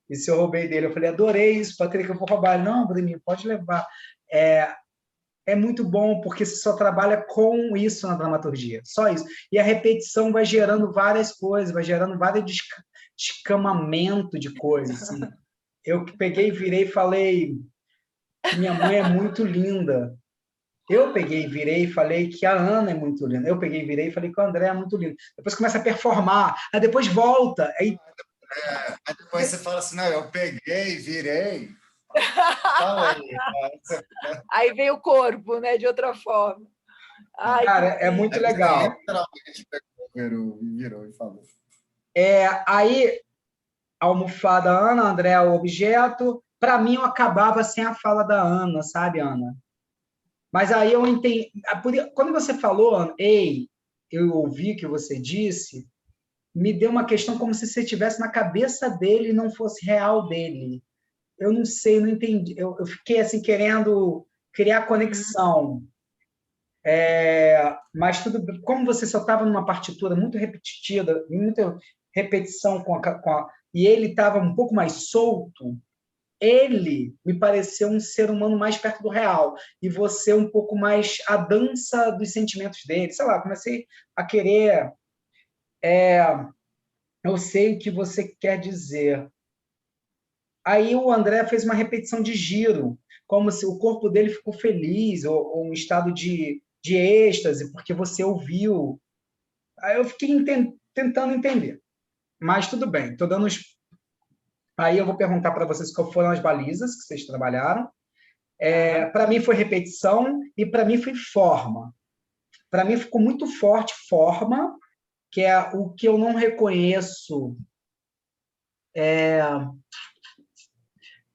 Isso eu roubei dele. Eu falei, adorei isso, Patrick, eu vou roubar. Ele, não, Bruninho, pode levar. É muito bom, porque você só trabalha com isso na dramaturgia, só isso. E a repetição vai gerando várias coisas, vai gerando vários descamamento de coisas. Assim. Eu peguei, virei e falei que minha mãe é muito linda. Eu peguei, virei e falei que a Ana é muito linda. Eu peguei, virei e falei que o André é muito lindo. Depois começa a performar, aí depois volta. Aí Aí depois você fala assim, não, eu peguei, virei. Falei. Aí vem o corpo, né? De outra forma. Ai, cara, é muito legal. Literalmente pegou, virou e falou. Aí, a almofada Ana, André é o objeto. Para mim, eu acabava sem a fala da Ana, sabe, Ana? Mas aí eu entendi. Quando você falou, Ana, ei, eu ouvi o que você disse, me deu uma questão como se você estivesse na cabeça dele e não fosse real dele. Eu não sei, não entendi. Eu fiquei assim querendo criar conexão. Mas tudo, como você só estava numa partitura muito repetitiva, muita repetição e ele estava um pouco mais solto, ele me pareceu um ser humano mais perto do real e você um pouco mais a dança dos sentimentos dele. Sei lá, comecei a querer. Eu sei o que você quer dizer. Aí o André fez uma repetição de giro, como se o corpo dele ficou feliz, ou um estado de êxtase, porque você ouviu. Aí eu fiquei tentando entender. Mas tudo bem, estou dando os. Aí eu vou perguntar para vocês qual foram as balizas que vocês trabalharam. Para mim foi repetição e para mim foi forma. Para mim ficou muito forte forma, que é o que eu não reconheço.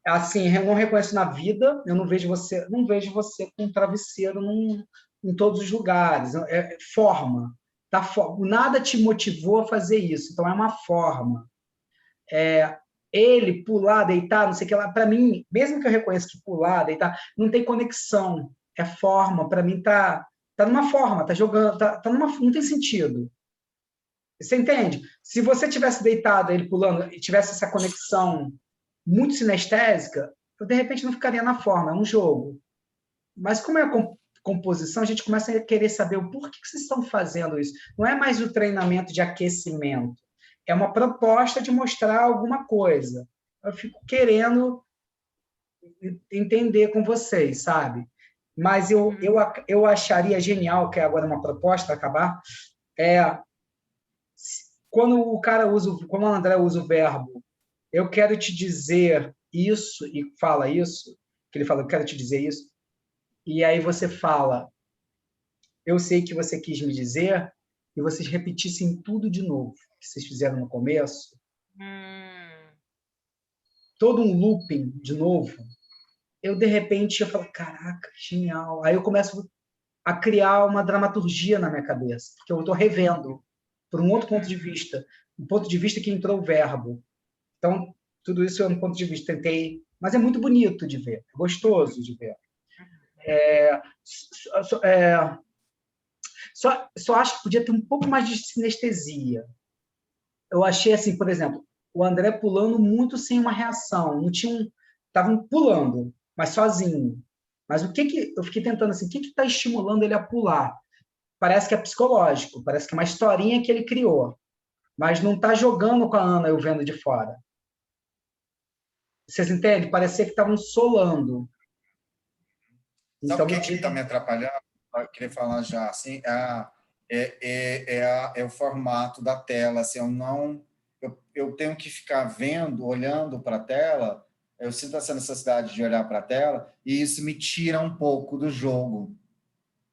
Assim, eu não reconheço na vida, eu não vejo você com um travesseiro em todos os lugares. Forma. Nada te motivou a fazer isso, então é uma forma. Ele pular, deitar, não sei o que lá, para mim, mesmo que eu reconheça que pular, deitar, não tem conexão, é forma, para mim tá numa forma, tá jogando, não tem sentido. Você entende? Se você tivesse deitado ele pulando e tivesse essa conexão muito sinestésica, eu de repente não ficaria na forma, é um jogo. Mas como é a composição, a gente começa a querer saber o porquê que vocês estão fazendo isso. Não é mais o treinamento de aquecimento, é uma proposta de mostrar alguma coisa. Eu fico querendo entender com vocês, sabe? Mas eu acharia genial, que é agora uma proposta para acabar, quando o André usa o verbo eu quero te dizer isso, e fala isso, que ele fala, eu quero te dizer isso, e aí você fala, eu sei que você quis me dizer, e vocês repetissem tudo de novo, que vocês fizeram no começo, todo um looping de novo, eu, de repente, eu falo, caraca, genial. Aí eu começo a criar uma dramaturgia na minha cabeça, porque eu estou revendo por um outro ponto de vista, um ponto de vista que entrou o verbo. Então, tudo isso é um ponto de vista. Tentei, mas é muito bonito de ver, é gostoso de ver. Só acho que podia ter um pouco mais de sinestesia. Eu achei assim, por exemplo, o André pulando muito sem uma reação, não tinha estavam pulando, mas sozinho. Mas o que eu fiquei tentando assim, o que está estimulando ele a pular? Parece que é psicológico, parece que é uma historinha que ele criou, mas não está jogando com a Ana, eu vendo de fora. Vocês entendem? Parecia que estavam solando. Sabe o que está me atrapalhando? Eu queria falar já, assim, é o formato da tela. Assim, eu tenho que ficar vendo, olhando para a tela, eu sinto essa necessidade de olhar para a tela, e isso me tira um pouco do jogo,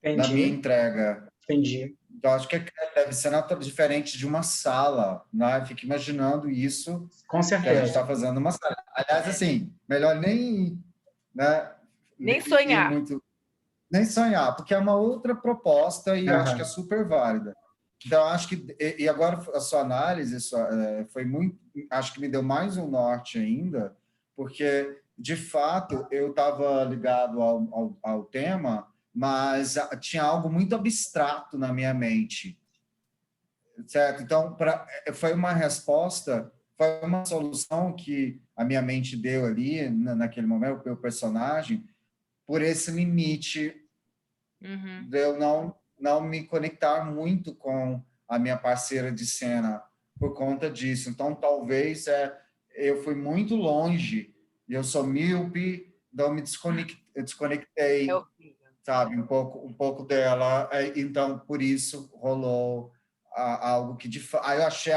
da minha entrega. Entendi. Então, acho que deve ser diferente de uma sala, né? Eu fico imaginando isso. Com certeza. Que a gente está fazendo numa sala. Aliás, assim, melhor nem... Né, nem sonhar. Nem sonhar, porque é uma outra proposta e eu acho que é super válida. Então, acho que... E agora, a sua análise foi muito... Acho que me deu mais um norte ainda, porque, de fato, eu estava ligado ao tema, mas tinha algo muito abstrato na minha mente, certo? Então, foi uma resposta, foi uma solução que a minha mente deu ali, naquele momento, o meu personagem, por esse limite de eu não me conectar muito com a minha parceira de cena por conta disso. Então, talvez eu fui muito longe, e eu sou míope, então me desconectei, É horrível. sabe, um pouco dela. Então, por isso, rolou algo que... Aí eu achei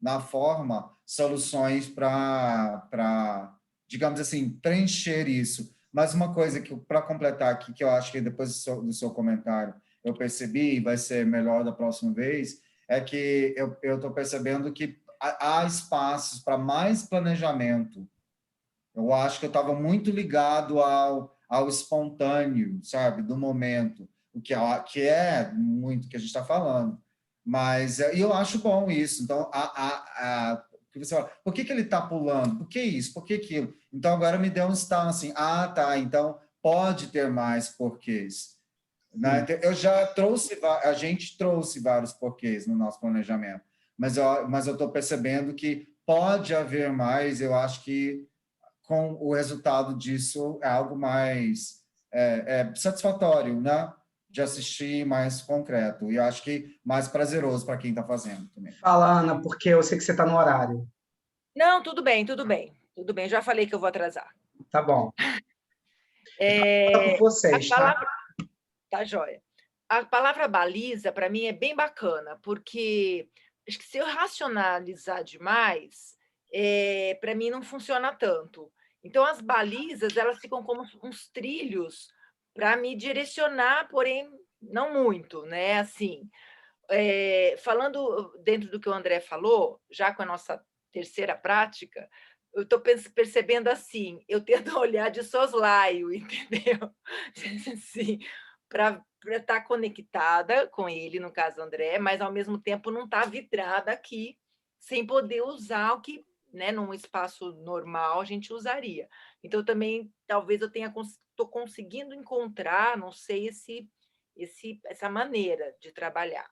na forma, soluções para, digamos assim, preencher isso. Mas uma coisa que, para completar aqui, que eu acho que depois do seu comentário eu percebi, e vai ser melhor da próxima vez, é que eu estou percebendo que há espaços para mais planejamento. Eu acho que eu estava muito ligado ao espontâneo, sabe, do momento, o que é muito que a gente está falando. Mas eu acho bom isso. Então, que você fala, por que ele está pulando? Por que isso? Por que aquilo? Então, agora me deu um estalo assim, tá, então pode ter mais porquês. Né? Então, a gente trouxe vários porquês no nosso planejamento, mas eu estou percebendo que pode haver mais. Eu acho que com o resultado disso é algo mais satisfatório, né? De assistir, mais concreto. E eu acho que mais prazeroso para quem está fazendo também. Fala, Ana, porque eu sei que você está no horário. Não, tudo bem, tudo bem. Tudo bem, já falei que eu vou atrasar. Tá bom. É, Tá com vocês, a tá? palavra... Tá, joia. A palavra baliza, para mim, é bem bacana, porque acho que se eu racionalizar demais, para mim não funciona tanto. Então, as balizas, elas ficam como uns trilhos para me direcionar, porém, não muito, né? Assim, falando dentro do que o André falou, já com a nossa terceira prática, eu estou percebendo assim, eu tento olhar de soslaio, entendeu? Assim, para estar conectada com ele, no caso André, mas ao mesmo tempo não estar vidrada aqui, sem poder usar o que, né, num espaço normal a gente usaria. Então também talvez eu estou conseguindo encontrar, não sei, essa maneira de trabalhar.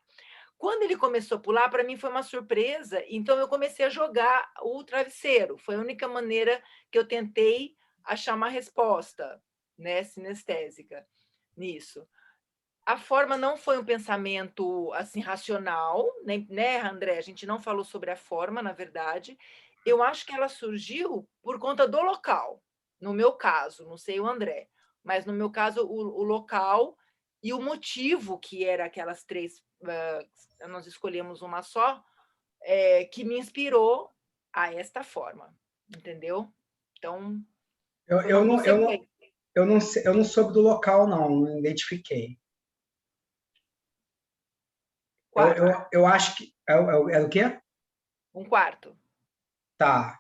Quando ele começou a pular, para mim foi uma surpresa, então eu comecei a jogar o travesseiro. Foi a única maneira que eu tentei achar uma resposta, né, sinestésica nisso. A forma não foi um pensamento assim racional, né, André? A gente não falou sobre a forma, na verdade. Eu acho que ela surgiu por conta do local. No meu caso, não sei o André, mas no meu caso o local e o motivo que era aquelas três, nós escolhemos uma só, que me inspirou a esta forma, entendeu? Então, foi uma consequência. Eu não soube do local, não identifiquei. Eu acho que... É o quê? Um quarto. Tá.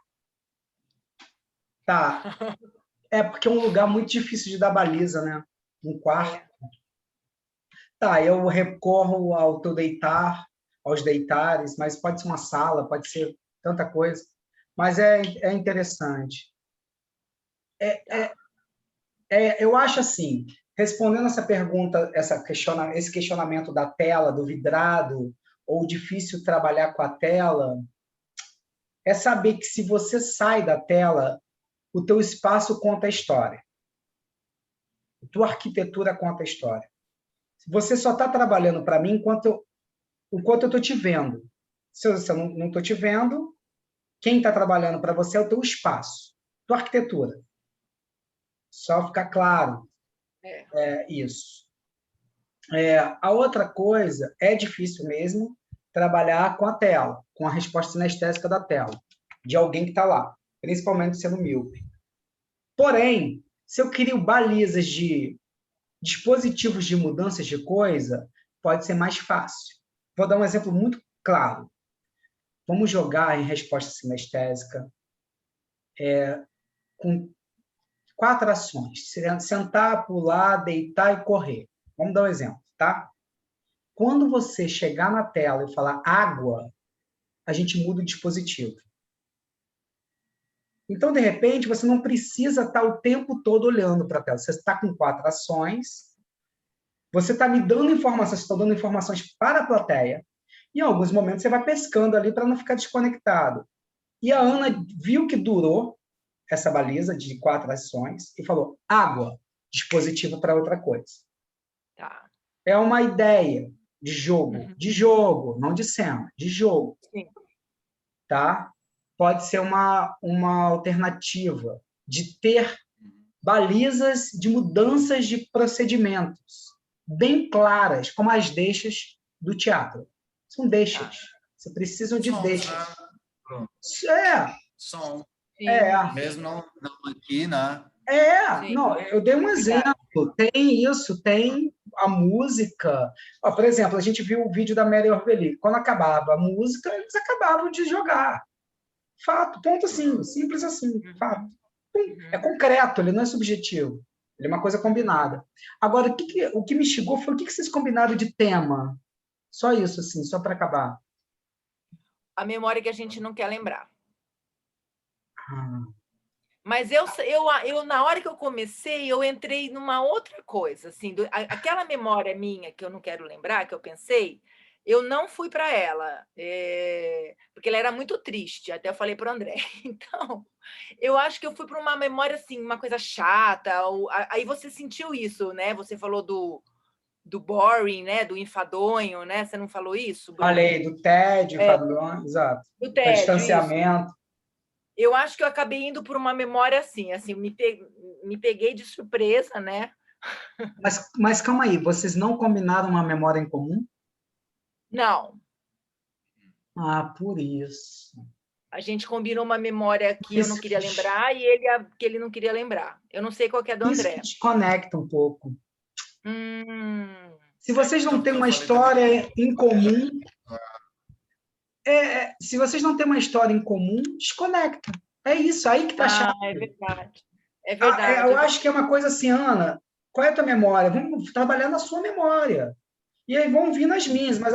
É porque é um lugar muito difícil de dar baliza, né? Um quarto. Tá, eu recorro ao teu deitar, aos deitares, mas pode ser uma sala, pode ser tanta coisa. Mas é interessante. Eu acho assim, respondendo essa pergunta, esse questionamento da tela, do vidrado, ou difícil trabalhar com a tela, é saber que se você sai da tela, o teu espaço conta a história. A tua arquitetura conta a história. Você só está trabalhando para mim enquanto eu estou te vendo. Se eu não estou te vendo, quem está trabalhando para você é o teu espaço, tua arquitetura. Só ficar claro isso. A outra coisa, é difícil mesmo trabalhar com a tela, com a resposta sinestésica da tela, de alguém que está lá, principalmente sendo míope. Porém, se eu crio balizas de dispositivos de mudanças de coisa, pode ser mais fácil. Vou dar um exemplo muito claro. Vamos jogar em resposta sinestésica com 4 ações: sentar, pular, deitar e correr. Vamos dar um exemplo, tá? quando você chegar na tela e falar água, a gente muda o dispositivo. Então, de repente, você não precisa estar o tempo todo olhando para a tela. Você está com 4 ações, você está me dando informações, você está dando informações para a plateia, e em alguns momentos você vai pescando ali para não ficar desconectado. E a Ana viu que durou essa baliza de 4 ações e falou, água, dispositivo para outra coisa. Tá. É uma ideia de jogo, não de cena, de jogo. Sim. Tá? Pode ser uma alternativa de ter balizas de mudanças de procedimentos bem claras, como as deixas do teatro. São deixas. Você precisa de deixas. Som. Mesmo não aqui, né? Não, eu dei um exemplo. Tem isso, tem a música. Ó, por exemplo, a gente viu o vídeo da Mary Orbeli. Quando acabava a música, eles acabavam de jogar. Fato, ponto assim, simples assim, fato. É concreto, ele não é subjetivo. Ele é uma coisa combinada. Agora, o que me chegou foi o que vocês combinaram de tema? Só isso, assim, só para acabar. A memória que a gente não quer lembrar. Ah. Mas eu, na hora que eu comecei, eu entrei numa outra coisa. Assim, aquela memória minha que eu não quero lembrar, que eu pensei, eu não fui para ela, porque ela era muito triste, até eu falei para o André. Então, eu acho que eu fui para uma memória, assim, uma coisa chata. Aí você sentiu isso, né? Você falou do boring, né? Do enfadonho, né? Você não falou isso, Bruno? Falei do tédio, enfadonho, exato. Do tédio, distanciamento. Isso. Eu acho que eu acabei indo por uma memória assim, me peguei de surpresa, né? Mas calma aí, vocês não combinaram uma memória em comum? Não. Ah, por isso. A gente combinou uma memória que eu não queria lembrar e que ele não queria lembrar. Eu não sei qual que é do André. Isso desconecta um pouco. Se vocês não têm uma história em comum, se vocês não têm uma história em comum, desconecta. É isso, aí que tá chato. É verdade. É verdade. Eu acho que é uma coisa assim, Ana, qual é a tua memória? Vamos trabalhar na sua memória. E aí vão vir nas minhas, mas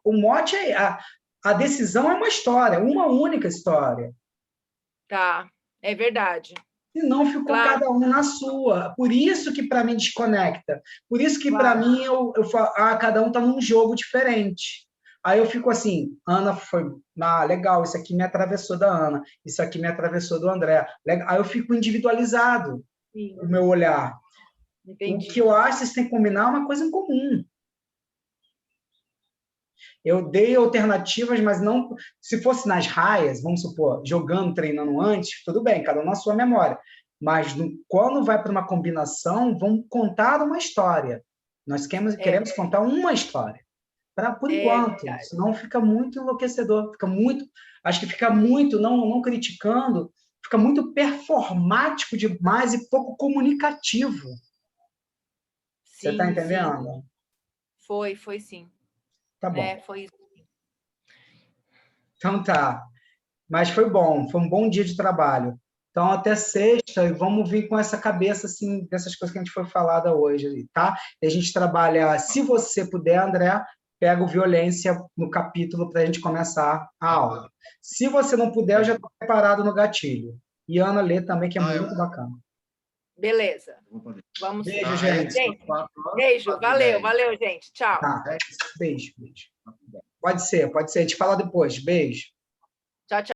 o mote é a decisão é uma história, uma única história. Tá, é verdade. E não ficou cada um na sua. Por isso que para mim desconecta. Por isso que para mim eu falo, cada um está num jogo diferente. Aí eu fico assim, Ana foi, legal, isso aqui me atravessou da Ana, isso aqui me atravessou do André. Aí eu fico individualizado, o meu olhar. Entendi. O que eu acho que vocês têm que combinar é uma coisa em comum. Eu dei alternativas, mas não... Se fosse nas raias, vamos supor, jogando, treinando antes, tudo bem, cada um na sua memória. Mas quando vai para uma combinação, vamos contar uma história. Nós queremos contar uma história. Por enquanto, senão fica muito enlouquecedor. Acho que fica muito, não criticando, fica muito performático demais e pouco comunicativo. Sim, você está entendendo? Foi sim. Tá bom. Foi isso. Então tá. Mas foi bom, foi um bom dia de trabalho. Então, até sexta, e vamos vir com essa cabeça, assim, dessas coisas que a gente foi falada hoje, tá? E a gente trabalha, se você puder, André, pega o violência no capítulo para a gente começar a aula. Se você não puder, eu já estou preparado no gatilho. E Ana lê também, que é muito bacana. Beleza. Vamos. Beijo, gente. Beijo, valeu, gente. Tchau. Tá. Beijo. Pode ser. A gente fala depois. Beijo. Tchau, tchau.